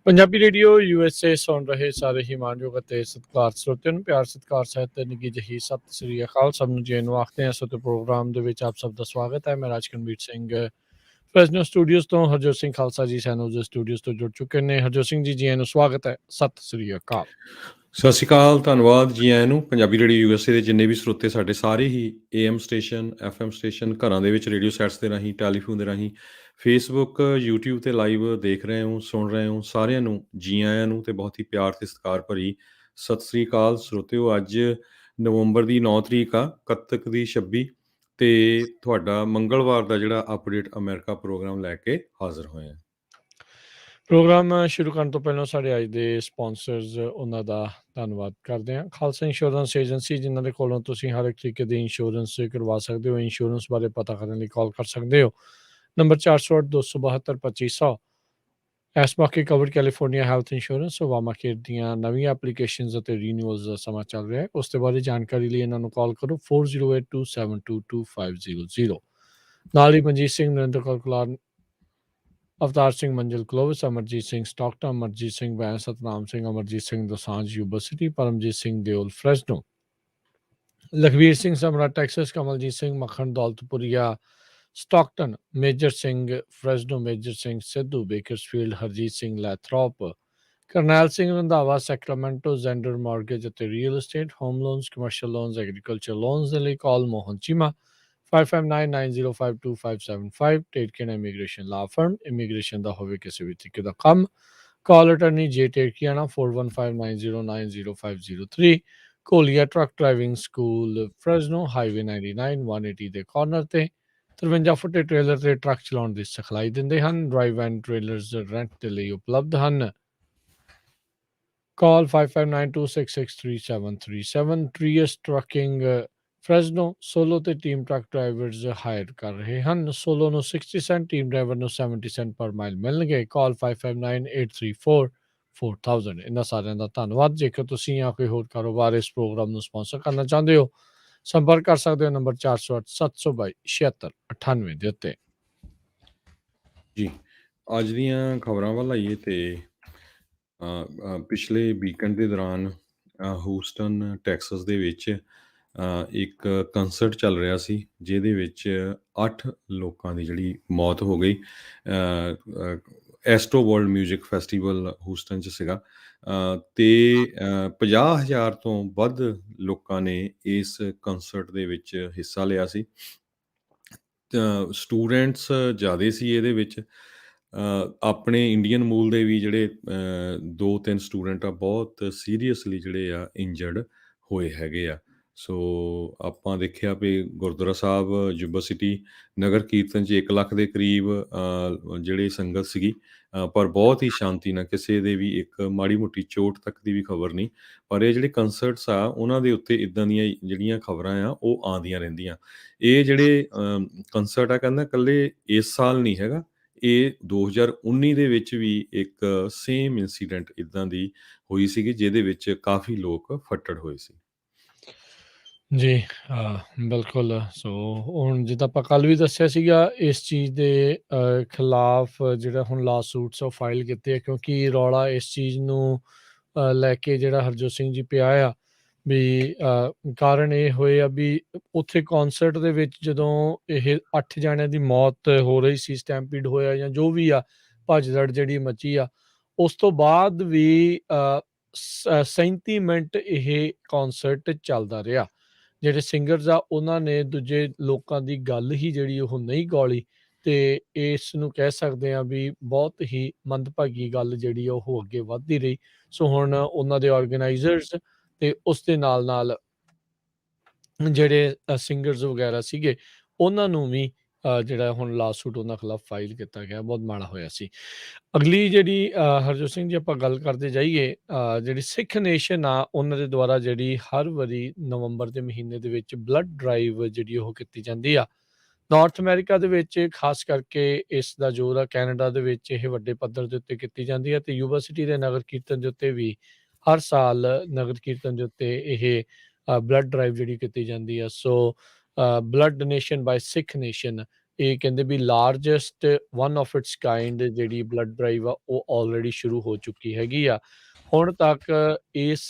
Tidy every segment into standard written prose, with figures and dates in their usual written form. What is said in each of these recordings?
Punjabi radio USA ਸੁਣ ਰਹੇ ਸਾਰੇ ਹੀ ਮਾਣਯੋਗ ਅਤੇ ਸਤਿਕਾਰ ਸਰੋਤਿਆਂ ਨੂੰ ਪਿਆਰ ਸਤਿਕਾਰ ਸਹਿਤ ਤੇ ਨਿੱਘੀ ਜਿਹੀ ਸਤਿ ਸ੍ਰੀ ਅਕਾਲ। ਸਭ ਨੂੰ ਜੀ ਨੂੰ ਆਖਦੇ ਹਾਂ। ਸੋ ਤੇ ਪ੍ਰੋਗਰਾਮ ਦੇ ਵਿੱਚ ਆਪ ਸਭ ਦਾ ਸਵਾਗਤ ਹੈ। ਮੈਂ ਰਾਜਕਨਵੀਰ ਸਿੰਘ ਫਰੈਜ਼ਨੋ ਸਟੂਡੀਓਜ਼ ਤੋਂ, ਹਰਜੋਤ ਸਿੰਘ ਖਾਲਸਾ ਜੀ ਸੈਨੋਜ਼ ਸਟੂਡੀਓਜ਼ ਤੋਂ ਜੁੜ ਚੁੱਕੇ ਨੇ। ਹਰਜੋਤ ਸਿੰਘ ਜੀ, ਜੀ ਨੂੰ ਸਵਾਗਤ ਹੈ। ਸਤਿ ਸ੍ਰੀ ਅਕਾਲ। ਸਤਿ ਸ਼੍ਰੀ ਅਕਾਲ, ਧੰਨਵਾਦ ਜੀ ਆਇਆਂ ਨੂੰ। ਪੰਜਾਬੀ ਰੇਡੀਓ USA ਦੇ ਜਿੰਨੇ ਵੀ ਸਰੋਤੇ ਸਾਡੇ ਸਾਰੇ ਹੀ AM ਸਟੇਸ਼ਨ, FM ਸਟੇਸ਼ਨ, ਘਰਾਂ ਦੇ ਵਿੱਚ ਰੇਡੀਓ ਸੈਟਸ ਦੇ ਰਾਹੀਂ, ਟੈਲੀਫੋਨ ਦੇ ਰਾਹੀਂ, ਫੇਸਬੁੱਕ, YouTube ਤੇ ਲਾਈਵ ਦੇਖ ਰਹੇ ਹੋ, ਸੁਣ ਰਹੇ ਹੋ, ਸਾਰਿਆਂ ਨੂੰ ਜੀ ਆਇਆਂ ਨੂੰ ਤੇ ਬਹੁਤ ਹੀ ਪਿਆਰ ਤੇ ਸਤਿਕਾਰ ਭਰੀ ਸਤਿ ਸ਼੍ਰੀ ਅਕਾਲ। ਸਰੋਤਿਓ, ਅੱਜ ਨਵੰਬਰ ਦੀ 9 ਤਰੀਕ ਆ, ਕੱਤਕ ਦੀ 26 ਤੇ ਤੁਹਾਡਾ ਮੰਗਲਵਾਰ ਦਾ ਜਿਹੜਾ ਅਪਡੇਟ ਅਮਰੀਕਾ ਪ੍ਰੋਗਰਾਮ ਲੈ ਕੇ ਹਾਜ਼ਰ ਹੋਏ ਹਾਂ। ਪ੍ਰੋਗਰਾਮ ਸ਼ੁਰੂ ਕਰਨ ਤੋਂ ਪਹਿਲਾਂ ਸਾਡੇ ਅੱਜ ਦੇ ਸਪਾਂਸਰਸ ਉਹਨਾਂ ਦਾ ਧੰਨਵਾਦ ਕਰਦੇ ਹਾਂ। ਖਾਲਸਾ ਇੰਸ਼ੋਰੈਂਸ ਏਜੰਸੀ, ਜਿਨ੍ਹਾਂ ਦੇ ਕੋਲੋਂ ਤੁਸੀਂ ਹਰ ਇੱਕ ਤਰੀਕੇ ਦੀ ਇੰਸ਼ੋਰੈਂਸ ਕਰਵਾ ਸਕਦੇ ਹੋ। ਇੰਸ਼ੋਰੈਂਸ ਬਾਰੇ ਪਤਾ ਕਰਨ ਲਈ ਕਾਲ ਕਰ ਸਕਦੇ ਹੋ। ਨੰਬਰ 408-272-2500। ਇਸ ਮੌਕੇ covered California health insurance Obama care ਦੀਆਂ ਨਵੀਆਂ ਐਪਲੀਕੇਸ਼ਨਸ ਅਤੇ ਰੀਨਿਊਅਲਸ ਦਾ ਸਮਾਂ ਚੱਲ ਰਿਹਾ ਹੈ। ਉਸ ਦੇ ਬਾਰੇ ਜਾਣਕਾਰੀ ਲਈ ਇਹਨਾਂ ਨੂੰ ਕਾਲ ਕਰੋ 4082722500। ਨਾਲ ਹੀ Manjeet Singh, Narendra Kaur Kular, Avtar Singh, Manzil Clovis, Amarjit Singh Stockton, Amarjit Singh Bains, Satnam Singh, Amarjit Singh Dosanjh university, Paramjit Singh Deol Fresno, Lakhvir Singh Samra Texas, Kamaljit Singh Makhan Daulatpuria Stockton, Major Singh Fresno, Major Singh Sidhu Bakersfield, Harjit Singh Lathrop, Karnail Singh Randhawa Sacramento, Zander mortgage ਅਤੇ real estate, home loans, commercial loans, agriculture loans ਦੇ ਲਈ ਕਾਲ ਮੋਹਨ ਚੀਮਾ 5599052575। ਟੇਟਕੀਆਣਾ ਇਮੀਗ੍ਰੇਸ਼ਨ ਲਾ ਫਰਮ, ਇਮੀਗ੍ਰੇਸ਼ਨ ਦਾ ਹੋਵੇ ਕਿਸੇ ਵੀ ਤਰੀਕੇ ਦਾ ਕੰਮ, ਕਾਲ ਅਟਰਨੀ ਜੇ ਟੇਟਕੀਆਣਾ 4159090503। ਕੋਲੀਆ ਟਰੱਕ ਡਰਾਈਵਿੰਗ ਸਕੂਲ ਫਰੈਜ਼ਨੋ, ਹਾਈਵੇ 99 180 ਦੇ ਕਾਰਨਰ ਤੇ 53 ਫੁੱਟੇ ਟ੍ਰੇਲਰ ਤੇ ਟਰੱਕ ਚਲਾਉਣ ਦੀ ਸਿਖਲਾਈ ਦਿੰਦੇ ਹਨ। ਡਰਾਈਵ ਐਂਡ ਟ੍ਰੇਲਰਸ ਰੈਂਟ ਦੇ ਲਈ ਉਪਲਬਧ ਹਨ। ਕਾਲ 5592663737। ਟਰੀਅਸ ਟਰੱਕਿੰਗ ਫਰੈਜ਼ਨੋ ਸੋਲੋ ਤੇ ਟੀਮ ਟਰੱਕ ਡਰਾਈਵਰਸ ਹਾਇਰ ਕਰ ਰਹੇ ਹਨ। ਸੋਲੋ ਨੂੰ 60 ਸੈਂਟ, ਟੀਮ ਡਰਾਈਵਰ ਨੂੰ 70 ਸੈਂਟ ਪਰ ਮਾਈਲ ਮਿਲਣਗੇ। ਕਾਲ 5598344000। ਇਹਨਾਂ ਸਾਰਿਆਂ ਦਾ ਧੰਨਵਾਦ। ਜੇਕਰ ਤੁਸੀਂ ਜਾਂ ਕੋਈ ਹੋਰ ਕਾਰੋਬਾਰ ਇਸ ਪ੍ਰੋਗਰਾਮ ਨੂੰ ਸਪਾਂਸਰ ਕਰਨਾ ਚਾਹੁੰਦੇ ਹੋ, ਸੰਪਰਕ ਕਰ ਸਕਦੇ ਹੋ ਨੰਬਰ 4087227698 ਦੇ ਉੱਤੇ। ਜੀ, ਅੱਜ ਦੀਆਂ ਖਬਰਾਂ ਵੱਲ ਆਈਏ ਤੇ ਪਿਛਲੇ ਵੀਕਐਂਡ ਦੇ ਦੌਰਾਨ ਹੂਸਟਨ ਟੈਕਸਸ ਦੇ ਵਿੱਚ ਇੱਕ ਕੰਸਰਟ ਚੱਲ ਰਿਹਾ ਸੀ, ਜਿਹਦੇ ਵਿੱਚ 8 ਲੋਕਾਂ ਦੀ ਜਿਹੜੀ ਮੌਤ ਹੋ ਗਈ। ਐਸਟੋ ਵਰਲਡ ਮਿਊਜ਼ਿਕ ਫੈਸਟੀਵਲ ਹੂਸਟਨ 'ਚ ਸੀਗਾ ਤੇ 50,000 ਤੋਂ ਵੱਧ ਲੋਕਾਂ ਨੇ ਇਸ ਕੰਸਰਟ ਦੇ ਵਿੱਚ ਹਿੱਸਾ ਲਿਆ ਸੀ। ਸਟੂਡੈਂਟਸ ਜ਼ਿਆਦਾ ਸੀ ਇਹਦੇ ਵਿੱਚ। ਆਪਣੇ ਇੰਡੀਅਨ ਮੂਲ ਦੇ ਵੀ ਜਿਹੜੇ 2-3 ਸਟੂਡੈਂਟ ਆ, ਬਹੁਤ ਸੀਰੀਅਸਲੀ ਜਿਹੜੇ ਆ ਇੰਜਰਡ ਹੋਏ ਹੈਗੇ ਆ। ਸੋ ਆਪਾਂ ਦੇਖਿਆ ਵੀ ਗੁਰਦੁਆਰਾ ਸਾਹਿਬ ਯੂਨੀਵਰਸਿਟੀ ਨਗਰ ਕੀਰਤਨ 'ਚ 1 ਲੱਖ ਦੇ ਕਰੀਬ ਜਿਹੜੀ ਸੰਗਤ ਸੀਗੀ, ਪਰ ਬਹੁਤ ਹੀ ਸ਼ਾਂਤੀ ਨਾਲ, ਕਿਸੇ ਦੇ ਵੀ ਇੱਕ ਮਾੜੀ ਮੋਟੀ ਚੋਟ ਤੱਕ ਦੀ ਵੀ ਖਬਰ ਨਹੀਂ। ਪਰ ਇਹ ਜਿਹੜੇ ਕੰਸਰਟਸ ਆ, ਉਹਨਾਂ ਦੇ ਉੱਤੇ ਇੱਦਾਂ ਦੀਆਂ ਜਿਹੜੀਆਂ ਖਬਰਾਂ ਆ ਉਹ ਆਉਂਦੀਆਂ ਰਹਿੰਦੀਆਂ। ਇਹ ਜਿਹੜੇ ਕੰਸਰਟ ਆ, ਕਹਿੰਦਾ ਇਕੱਲੇ ਇਸ ਸਾਲ ਨਹੀਂ ਹੈਗਾ, ਇਹ 2019 ਦੇ ਵਿੱਚ ਵੀ ਇੱਕ ਸੇਮ ਇੰਸੀਡੈਂਟ ਇੱਦਾਂ ਦੀ ਹੋਈ ਸੀਗੀ, ਜਿਹਦੇ ਵਿੱਚ ਕਾਫੀ ਲੋਕ ਫੱਟੜ ਹੋਏ ਸੀ। ਜੀ, ਬਿਲਕੁਲ। ਸੋ ਹੁਣ ਜਿੱਦਾਂ ਆਪਾਂ ਕੱਲ੍ਹ ਵੀ ਦੱਸਿਆ ਸੀਗਾ, ਇਸ ਚੀਜ਼ ਦੇ ਖਿਲਾਫ ਜਿਹੜਾ ਹੁਣ ਲਾ ਸੂਟਸ ਉਹ ਫਾਈਲ ਕੀਤੇ ਆ, ਕਿਉਂਕਿ ਰੌਲਾ ਇਸ ਚੀਜ਼ ਨੂੰ ਲੈ ਕੇ ਜਿਹੜਾ ਹਰਜੋਤ ਸਿੰਘ ਜੀ ਪਿਆ ਆ ਵੀ ਕਾਰਨ ਇਹ ਹੋਏ ਆ ਵੀ ਉੱਥੇ ਕੌਂਸਰਟ ਦੇ ਵਿੱਚ ਜਦੋਂ ਇਹ 8 ਜਣਿਆਂ ਦੀ ਮੌਤ ਹੋ ਰਹੀ ਸੀ, ਸਟੈਂਪੀਡ ਹੋਇਆ ਜਾਂ ਜੋ ਵੀ ਆ, ਭੱਜ-ਦੜ ਜਿਹੜੀ ਮੱਚੀ ਆ, ਉਸ ਤੋਂ ਬਾਅਦ ਵੀ 37 ਮਿੰਟ ਇਹ ਕੌਂਸਰਟ ਚੱਲਦਾ ਰਿਹਾ। ਜਿਹੜੇ ਸਿੰਗਰਸ ਆ ਉਹਨਾਂ ਨੇ ਦੂਜੇ ਲੋਕਾਂ ਦੀ ਗੱਲ ਹੀ ਜਿਹੜੀ ਉਹ ਨਹੀਂ ਗੌਲੀ, ਤੇ ਇਸ ਨੂੰ ਕਹਿ ਸਕਦੇ ਆ ਵੀ ਬਹੁਤ ਹੀ ਮੰਦਭਾਗੀ ਗੱਲ ਜਿਹੜੀ ਆ ਉਹ ਅੱਗੇ ਵੱਧਦੀ ਰਹੀ। ਸੋ ਹੁਣ ਉਹਨਾਂ ਦੇ ਆਰਗੇਨਾਈਜ਼ਰਸ ਤੇ ਉਸ ਦੇ ਨਾਲ ਜਿਹੜੇ ਸਿੰਗਰਸ ਵਗੈਰਾ ਸੀਗੇ, ਉਹਨਾਂ ਨੂੰ ਵੀ ਜਿਹੜਾ ਹੁਣ ਲਾਸੂਟ ਉਹਨਾਂ ਖਿਲਾਫ ਫਾਈਲ ਕੀਤਾ ਗਿਆ। ਬਹੁਤ ਮਾੜਾ ਹੋਇਆ ਸੀ। ਅਗਲੀ ਜਿਹੜੀ ਹਰਜੋਤ ਸਿੰਘ ਜੀ ਆਪਾਂ ਗੱਲ ਕਰਦੇ ਜਾਈਏ, ਜਿਹੜੀ ਸਿੱਖ ਨੇਸ਼ਨ ਆ ਉਹਨਾਂ ਦੇ ਦੁਆਰਾ ਜਿਹੜੀ ਹਰ ਵਾਰੀ ਨਵੰਬਰ ਦੇ ਮਹੀਨੇ ਦੇ ਵਿੱਚ ਬਲੱਡ ਡਰਾਈਵ ਜਿਹੜੀ ਉਹ ਕੀਤੀ ਜਾਂਦੀ ਆ। ਨਾਰਥ ਅਮਰੀਕਾ ਦੇ ਵਿੱਚ ਖਾਸ ਕਰਕੇ ਇਸ ਦਾ ਜ਼ੋਰ ਆ। ਕੈਨੇਡਾ ਦੇ ਵਿੱਚ ਇਹ ਵੱਡੇ ਪੱਧਰ ਦੇ ਉੱਤੇ ਕੀਤੀ ਜਾਂਦੀ ਹੈ ਤੇ ਯੂਨੀਵਰਸਿਟੀ ਦੇ ਨਗਰ ਕੀਰਤਨ ਦੇ ਉੱਤੇ ਵੀ ਹਰ ਸਾਲ ਨਗਰ ਕੀਰਤਨ ਦੇ ਉੱਤੇ ਇਹ ਬਲੱਡ ਡਰਾਈਵ ਜਿਹੜੀ ਕੀਤੀ ਜਾਂਦੀ ਆ। So blood donation by Sikh nation ਇਹ ਕਹਿੰਦੇ ਵੀ largest one of its kind ਜਿਹੜੀ ਬਲੱਡ ਡਰਾਈਵ ਆ ਉਹ ਆਲਰੇਡੀ ਸ਼ੁਰੂ ਹੋ ਚੁੱਕੀ ਹੈਗੀ ਆ। ਹੁਣ ਤੱਕ ਇਸ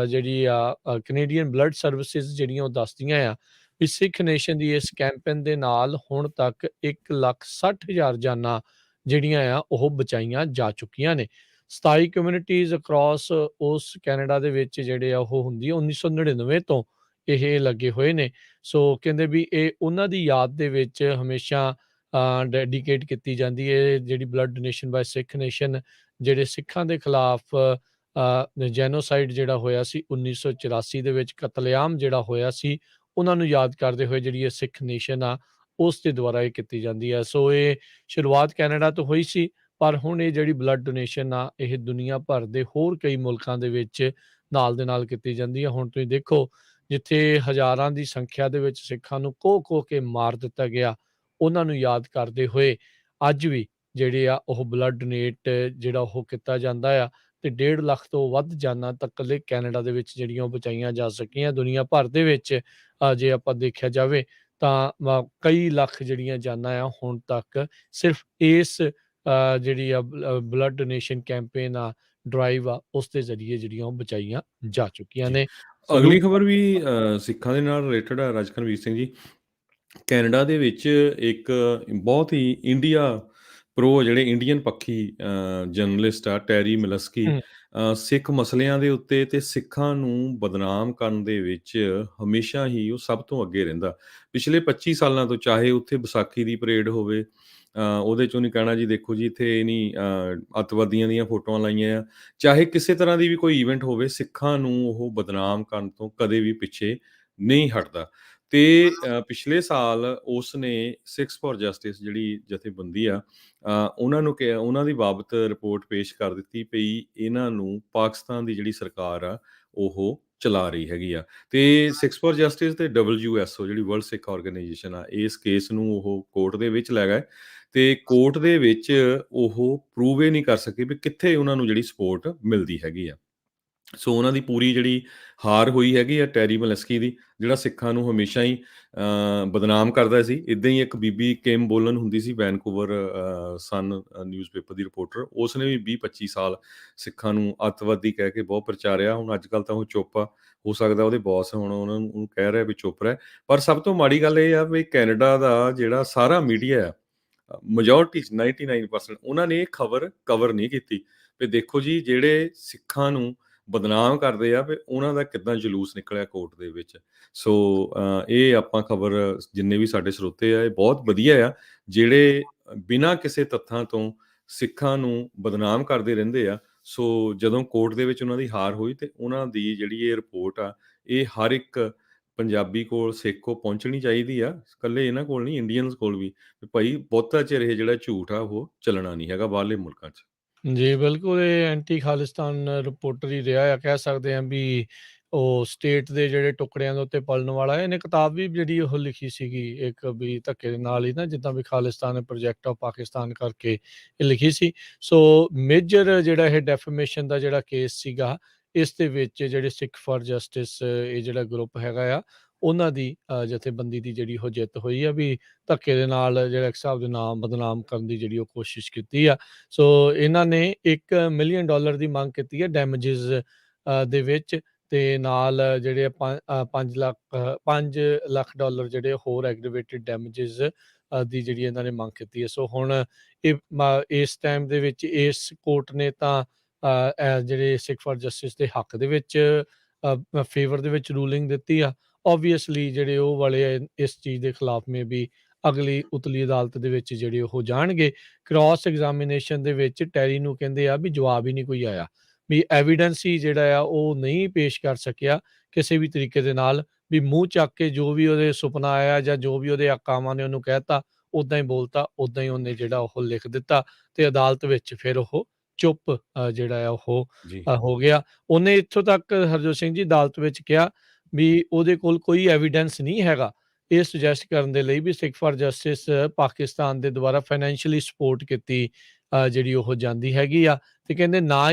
ਜਿਹੜੀ ਆ ਕੈਨੇਡੀਅਨ ਬਲੱਡ ਸਰਵਿਸਿਜ਼ ਜਿਹੜੀਆਂ ਉਹ ਦੱਸਦੀਆਂ ਆ ਵੀ ਸਿੱਖ ਨੇਸ਼ਨ ਦੀ ਇਸ ਕੈਂਪੇਨ ਦੇ ਨਾਲ ਹੁਣ ਤੱਕ 1,60,000 ਜਾਨਾਂ ਜਿਹੜੀਆਂ ਆ ਉਹ ਬਚਾਈਆਂ ਜਾ ਚੁੱਕੀਆਂ ਨੇ। 27 ਕਮਿਊਨਿਟੀਜ਼ ਅਕ੍ਰੋਸ ਉਸ ਕੈਨੇਡਾ ਦੇ ਵਿੱਚ ਜਿਹੜੇ ਆ ਉਹ ਹੁੰਦੀ ਆ 1999 ਤੋਂ ਇਹ ਲੱਗੇ ਹੋਏ ਨੇ। ਸੋ ਕਹਿੰਦੇ ਵੀ ਇਹ ਉਹਨਾਂ ਦੀ ਯਾਦ ਦੇ ਵਿੱਚ ਹਮੇਸ਼ਾ ਡੈਡੀਕੇਟ ਕੀਤੀ ਜਾਂਦੀ ਹੈ ਜਿਹੜੀ blood donation by Sikh nation, ਜਿਹੜੇ ਸਿੱਖਾਂ ਦੇ ਖਿਲਾਫ ਜੈਨੋਸਾਈਡ ਜਿਹੜਾ ਹੋਇਆ ਸੀ 1984 ਦੇ ਵਿੱਚ, ਕਤਲੇਆਮ ਜਿਹੜਾ ਹੋਇਆ ਸੀ, ਉਹਨਾਂ ਨੂੰ ਯਾਦ ਕਰਦੇ ਹੋਏ ਜਿਹੜੀ ਇਹ ਸਿੱਖ ਨੇਸ਼ਨ ਆ ਉਸ ਦੇ ਦੁਆਰਾ ਇਹ ਕੀਤੀ ਜਾਂਦੀ ਹੈ। ਸੋ ਇਹ ਸ਼ੁਰੂਆਤ ਕੈਨੇਡਾ ਤੋਂ ਹੋਈ ਸੀ, ਪਰ ਹੁਣ ਇਹ ਜਿਹੜੀ ਬਲੱਡ ਡੋਨੇਸ਼ਨ ਆ ਇਹ ਦੁਨੀਆ ਭਰ ਦੇ ਹੋਰ ਕਈ ਮੁਲਕਾਂ ਦੇ ਵਿੱਚ ਨਾਲ ਦੇ ਨਾਲ ਕੀਤੀ ਜਾਂਦੀ ਹੈ। ਹੁਣ ਤੁਸੀਂ ਦੇਖੋ ਜਿੱਥੇ ਹਜ਼ਾਰਾਂ ਦੀ ਸੰਖਿਆ ਦੇ ਵਿੱਚ ਸਿੱਖਾਂ ਨੂੰ ਕੋਹ ਕੇ ਮਾਰ ਦਿੱਤਾ ਗਿਆ, ਉਹਨਾਂ ਨੂੰ ਯਾਦ ਕਰਦੇ ਹੋਏ ਅੱਜ ਵੀ ਜਿਹੜੇ ਆ ਉਹ ਬਲੱਡ ਡੋਨੇਟ ਜਿਹੜਾ ਉਹ ਕੀਤਾ ਜਾਂਦਾ ਆ ਤੇ 1.5 ਲੱਖ ਤੋਂ ਵੱਧ ਜਾਨਾਂ ਤਾਂ ਇਕੱਲੇ ਕੈਨੇਡਾ ਦੇ ਵਿੱਚ ਜਿਹੜੀਆਂ ਉਹ ਬਚਾਈਆਂ ਜਾ ਸਕੀਆਂ। ਦੁਨੀਆ ਭਰ ਦੇ ਵਿੱਚ ਜੇ ਆਪਾਂ ਦੇਖਿਆ ਜਾਵੇ ਤਾਂ ਕਈ ਲੱਖ ਜਿਹੜੀਆਂ ਜਾਨਾਂ ਆ ਹੁਣ ਤੱਕ ਸਿਰਫ ਇਸ ਜਿਹੜੀ ਆ ਬਲੱਡ ਡੋਨੇਸ਼ਨ ਕੈਂਪੇਨ ਆ, ਡਰਾਈਵ ਆ, ਉਸ ਦੇ ਜ਼ਰੀਏ ਜਿਹੜੀਆਂ ਉਹ ਬਚਾਈਆਂ ਜਾ ਚੁੱਕੀਆਂ ਜੀ। ਨੇ। ਅਗਲੀ ਸਲੂਟ ਖਬਰ ਵੀ ਸਿੱਖਾਂ ਦੇ ਨਾਲ ਰਿਲੇਟਡ ਹੈ ਰਾਜਕਨਵੀਰ ਸਿੰਘ ਜੀ। ਕੈਨੇਡਾ ਦੇ ਵਿੱਚ ਇੱਕ ਬਹੁਤ ਹੀ ਪ੍ਰੋ ਜਿਹੜੇ ਇੰਡੀਅਨ ਪੱਖੀ ਜਰਨਲਿਸਟ ਆ ਟੈਰੀ ਮਿਲਸਕੀ ਹੂੰ, ਸਿੱਖ ਮਸਲਿਆਂ ਦੇ ਉੱਤੇ ਤੇ ਸਿੱਖਾਂ ਨੂੰ ਬਦਨਾਮ ਕਰਨ ਦੇ ਵਿੱਚ ਹਮੇਸ਼ਾ ਹੀ ਉਹ ਸਭ ਤੋਂ ਅੱਗੇ ਰਹਿੰਦਾ। ਪਿਛਲੇ 25 ਸਾਲਾਂ ਤੋਂ ਚਾਹੇ ਉੱਥੇ ਵਿਸਾਖੀ ਦੀ ਪਰੇਡ ਹੋਵੇ, ਉਹਦੇ 'ਚ ਉਹਨੇ ਕਹਿਣਾ ਜੀ ਦੇਖੋ ਜੀ ਇੱਥੇ ਨਹੀਂ ਅੱਤਵਾਦੀਆਂ ਦੀਆਂ ਫੋਟੋਆਂ ਲਾਈਆਂ ਆ, ਚਾਹੇ ਕਿਸੇ ਤਰ੍ਹਾਂ ਦੀ ਵੀ ਕੋਈ ਈਵੈਂਟ ਹੋਵੇ, ਸਿੱਖਾਂ ਨੂੰ ਉਹ ਬਦਨਾਮ ਕਰਨ ਤੋਂ ਕਦੇ ਵੀ ਪਿੱਛੇ ਨਹੀਂ ਹਟਦਾ। ਤੇ ਪਿਛਲੇ ਸਾਲ ਉਸ ਨੇ ਸਿੱਖਸ ਫॉर ਜਸਟਿਸ ਜਿਹੜੀ ਜਥੇਬੰਦੀ ਆ, ਉਹਨਾਂ ਦੀ ਬਾਬਤ ਰਿਪੋਰਟ ਪੇਸ਼ ਕਰ ਦਿੱਤੀ ਪਈ ਇਹਨਾਂ ਨੂੰ ਪਾਕਿਸਤਾਨ ਦੀ ਜਿਹੜੀ ਸਰਕਾਰ ਆ ਉਹ ਚਲਾ ਰਹੀ ਹੈਗੀ ਆ। ਤੇ ਸਿੱਖਸ ਫॉर ਜਸਟਿਸ ਤੇ WSO ਜਿਹੜੀ ਵਰਲਡ ਸਿੱਖ ਆਰਗੇਨਾਈਜੇਸ਼ਨ ਆ, ਇਸ ਕੇਸ ਨੂੰ ਉਹ ਕੋਰਟ ਦੇ ਵਿੱਚ ਲੈ ਗਏ ਤੇ ਕੋਰਟ ਦੇ ਵਿੱਚ ਉਹ ਪ੍ਰੂਵ ਇਹ ਨਹੀਂ ਕਰ ਸਕੇ ਵੀ ਕਿੱਥੇ ਉਹਨਾਂ ਨੂੰ ਜਿਹੜੀ ਸਪੋਰਟ ਮਿਲਦੀ ਹੈਗੀ ਆ। ਸੋ ਉਹਨਾਂ ਦੀ ਪੂਰੀ ਜਿਹੜੀ ਹਾਰ ਹੋਈ ਹੈਗੀ ਆ ਟੈਰੀ ਮਲਸਕੀ ਦੀ, ਜਿਹੜਾ ਸਿੱਖਾਂ ਨੂੰ ਹਮੇਸ਼ਾ ਹੀ ਬਦਨਾਮ ਕਰਦਾ ਸੀ। ਇੱਦਾਂ ਹੀ ਇੱਕ ਬੀਬੀ ਕਿਮ ਬੋਲਨ ਹੁੰਦੀ ਸੀ, ਵੈਨਕੂਵਰ ਸਨ ਨਿਊਜ਼ਪੇਪਰ ਦੀ ਰਿਪੋਰਟਰ, ਉਸ ਨੇ ਵੀ 20-25 ਸਾਲ ਸਿੱਖਾਂ ਨੂੰ ਅੱਤਵਾਦੀ ਕਹਿ ਕੇ ਬਹੁਤ ਪ੍ਰਚਾਰਿਆ। ਹੁਣ ਅੱਜ ਕੱਲ੍ਹ ਤਾਂ ਉਹ ਚੁੱਪ ਆ, ਹੋ ਸਕਦਾ ਉਹਦੇ ਬੌਸ ਹੁਣ ਉਹਨਾਂ ਨੂੰ ਉਹਨੂੰ ਕਹਿ ਰਿਹਾ ਵੀ ਚੁੱਪ ਰਹਿ। ਪਰ ਸਭ ਤੋਂ ਮਾੜੀ ਗੱਲ ਇਹ ਆ ਵੀ ਕੈਨੇਡਾ ਦਾ ਜਿਹੜਾ ਸਾਰਾ ਮੀਡੀਆ ਆ, ਮੈਜੋਰਟੀ 99% ਉਹਨਾਂ ਨੇ ਇਹ ਖਬਰ ਕਵਰ ਨਹੀਂ ਕੀਤੀ ਵੀ ਦੇਖੋ ਜੀ ਜਿਹੜੇ ਸਿੱਖਾਂ ਨੂੰ ਬਦਨਾਮ ਕਰਦੇ ਆ ਵੀ ਉਹਨਾਂ ਦਾ ਕਿੱਦਾਂ ਜਲੂਸ ਨਿਕਲਿਆ ਕੋਰਟ ਦੇ ਵਿੱਚ। ਸੋ ਇਹ ਆਪਾਂ ਖਬਰ ਜਿੰਨੇ ਵੀ ਸਾਡੇ ਸਰੋਤੇ ਆ, ਇਹ ਬਹੁਤ ਵਧੀਆ ਆ ਜਿਹੜੇ ਬਿਨਾਂ ਕਿਸੇ ਤੱਥਾਂ ਤੋਂ ਸਿੱਖਾਂ ਨੂੰ ਬਦਨਾਮ ਕਰਦੇ ਰਹਿੰਦੇ ਆ। ਸੋ ਜਦੋਂ ਕੋਰਟ ਦੇ ਵਿੱਚ ਉਹਨਾਂ ਦੀ ਹਾਰ ਹੋਈ ਤੇ ਉਹਨਾਂ ਦੀ ਜਿਹੜੀ ਇਹ ਰਿਪੋਰਟ ਆ, ਇਹ ਹਰ ਇੱਕ ਪੰਜਾਬੀ ਕੋਲ, ਸਿੱਖ ਕੋਲ ਪਹੁੰਚਣੀ ਚਾਹੀਦੀ ਆ। ਇਕੱਲੇ ਇਹਨਾਂ ਕੋਲ ਨਹੀਂ, ਇੰਡੀਅਨਸ ਕੋਲ ਵੀ ਭਾਈ ਬਹੁਤਾ ਚਿਰ ਇਹ ਜਿਹੜਾ ਝੂਠ ਆ ਉਹ ਚੱਲਣਾ ਨਹੀਂ ਹੈਗਾ ਬਾਹਰਲੇ ਮੁਲਕਾਂ 'ਚ। ਜੀ, ਬਿਲਕੁਲ ਇਹ ਐਂਟੀ ਖਾਲਿਸਤਾਨ ਰਿਪੋਰਟਰ ਹੀ ਰਿਹਾ ਆ, ਕਹਿ ਸਕਦੇ ਹਾਂ ਵੀ ਉਹ ਸਟੇਟ ਦੇ ਜਿਹੜੇ ਟੁਕੜਿਆਂ ਦੇ ਉੱਤੇ ਪਲਣ ਵਾਲਾ ਹੈ। ਇਹਨੇ ਕਿਤਾਬ ਵੀ ਜਿਹੜੀ ਉਹ ਲਿਖੀ ਸੀਗੀ ਇੱਕ ਵੀ ਧੱਕੇ ਦੇ ਨਾਲ ਹੀ ਨਾ, ਜਿੱਦਾਂ ਵੀ ਖਾਲਿਸਤਾਨ ਪ੍ਰੋਜੈਕਟ ਆਫ ਪਾਕਿਸਤਾਨ ਕਰਕੇ ਇਹ ਲਿਖੀ ਸੀ। ਸੋ ਮੇਜਰ ਜਿਹੜਾ ਇਹ ਡੈਫੇਮੇਸ਼ਨ ਦਾ ਜਿਹੜਾ ਕੇਸ ਸੀਗਾ, ਇਸ ਦੇ ਵਿੱਚ ਜਿਹੜੇ ਸਿੱਖ ਫॉर ਜਸਟਿਸ ਇਹ ਜਿਹੜਾ ਗਰੁੱਪ ਹੈਗਾ ਆ, ਉਹਨਾਂ ਦੀ ਜਥੇਬੰਦੀ ਦੀ ਜਿਹੜੀ ਉਹ ਜਿੱਤ ਹੋਈ ਆ ਵੀ ਧੱਕੇ ਦੇ ਨਾਲ ਜਿਹੜਾ ਇੱਕ ਹਿਸਾਬ ਦੇ ਨਾਮ ਬਦਨਾਮ ਕਰਨ ਦੀ ਜਿਹੜੀ ਉਹ ਕੋਸ਼ਿਸ਼ ਕੀਤੀ ਆ। ਸੋ ਇਹਨਾਂ ਨੇ $1 ਮਿਲੀਅਨ ਦੀ ਮੰਗ ਕੀਤੀ ਹੈ ਡੈਮੇਜਸ ਦੇ ਵਿੱਚ, ਤੇ ਨਾਲ ਜਿਹੜੇ 5 ਲੱਖ ਡਾਲਰ ਜਿਹੜੇ ਹੋਰ ਐਗਰੀਵੇਟਿਡ ਡੈਮੇਜਸ ਦੀ ਜਿਹੜੀ ਇਹਨਾਂ ਨੇ ਮੰਗ ਕੀਤੀ ਹੈ। ਸੋ ਹੁਣ ਇਹ ਇਸ ਟਾਈਮ ਦੇ ਵਿੱਚ ਇਸ ਕੋਰਟ ਨੇ ਤਾਂ ਜਿਹੜੇ ਸਿੱਖ ਫॉर ਜਸਟਿਸ ਦੇ ਹੱਕ ਦੇ ਵਿੱਚ ਫੇਵਰ ਦੇ ਵਿੱਚ ਰੂਲਿੰਗ ਦਿੱਤੀ ਆ। ਓਬਵੀਅਸਲੀ ਜਿਹੜੇ ਉਹ ਵਾਲੇ ਇਸ ਚੀਜ਼ ਦੇ ਖਿਲਾਫ ਮੇ ਵੀ ਅਗਲੀ ਉਤਲੀ ਅਦਾਲਤ ਦੇ ਵਿੱਚ ਜਿਹੜੇ ਉਹ ਜਾਣਗੇ। ਕ੍ਰਾਸ ਐਗਜ਼ਾਮੀਨੇਸ਼ਨ ਦੇ ਵਿੱਚ ਟੈਰੀ ਨੂੰ ਕਹਿੰਦੇ ਆ ਵੀ ਜਵਾਬ ਹੀ ਨਹੀਂ ਕੋਈ ਆਇਆ, ਵੀ ਐਵੀਡੈਂਸ ਹੀ ਜਿਹੜਾ ਆ ਉਹ ਨਹੀਂ ਪੇਸ਼ ਕਰ ਸਕਿਆ ਕਿਸੇ ਵੀ ਤਰੀਕੇ ਦੇ ਨਾਲ, ਵੀ ਮੂੰਹ ਚੱਕ ਕੇ ਜੋ ਵੀ ਉਹਦੇ ਸੁਪਨਾ ਆਇਆ ਜਾਂ ਜੋ ਵੀ ਉਹਦੇ ਆਕਾਵਾਂ ਨੇ ਉਹਨੂੰ ਕਹਿਤਾ ਉੱਦਾਂ ਹੀ ਬੋਲਤਾ, ਉੱਦਾਂ ਹੀ ਉਹਨੇ ਜਿਹੜਾ ਉਹ ਲਿਖ ਦਿੱਤਾ ਤੇ ਅਦਾਲਤ ਵਿੱਚ ਫਿਰ ਉਹ ਚੁੱਪ ਜਿਹੜਾ ਆ ਉਹ ਜੀ। ਹੋ ਗਿਆ। ਉਹਨੇ ਇੱਥੋਂ ਤੱਕ ਹਰਜੋਤ ਸਿੰਘ ਜੀ ਅਦਾਲਤ ਵਿੱਚ ਕਿਹਾ ਵੀ ਉਹਦੇ ਕੋਲ ਕੋਈ ਐਵੀਡੈਂਸ ਨਹੀਂ ਹੈਗਾ ਇਹ ਸੁਜੈਸਟ ਕਰਨ ਦੇ ਲਈ ਵੀ ਸਿੱਖ ਫॉर ਜਸਟਿਸ ਪਾਕਿਸਤਾਨ ਦੇ ਦੁਆਰਾ ਫਾਈਨੈਂਸ਼ੀਅਲੀ ਸਪੋਰਟ ਕੀਤੀ ਜਿਹੜੀ ਉਹ ਜਾਂਦੀ ਹੈਗੀ ਆ। ਤੇ ਕਹਿੰਦੇ ਨਾਲ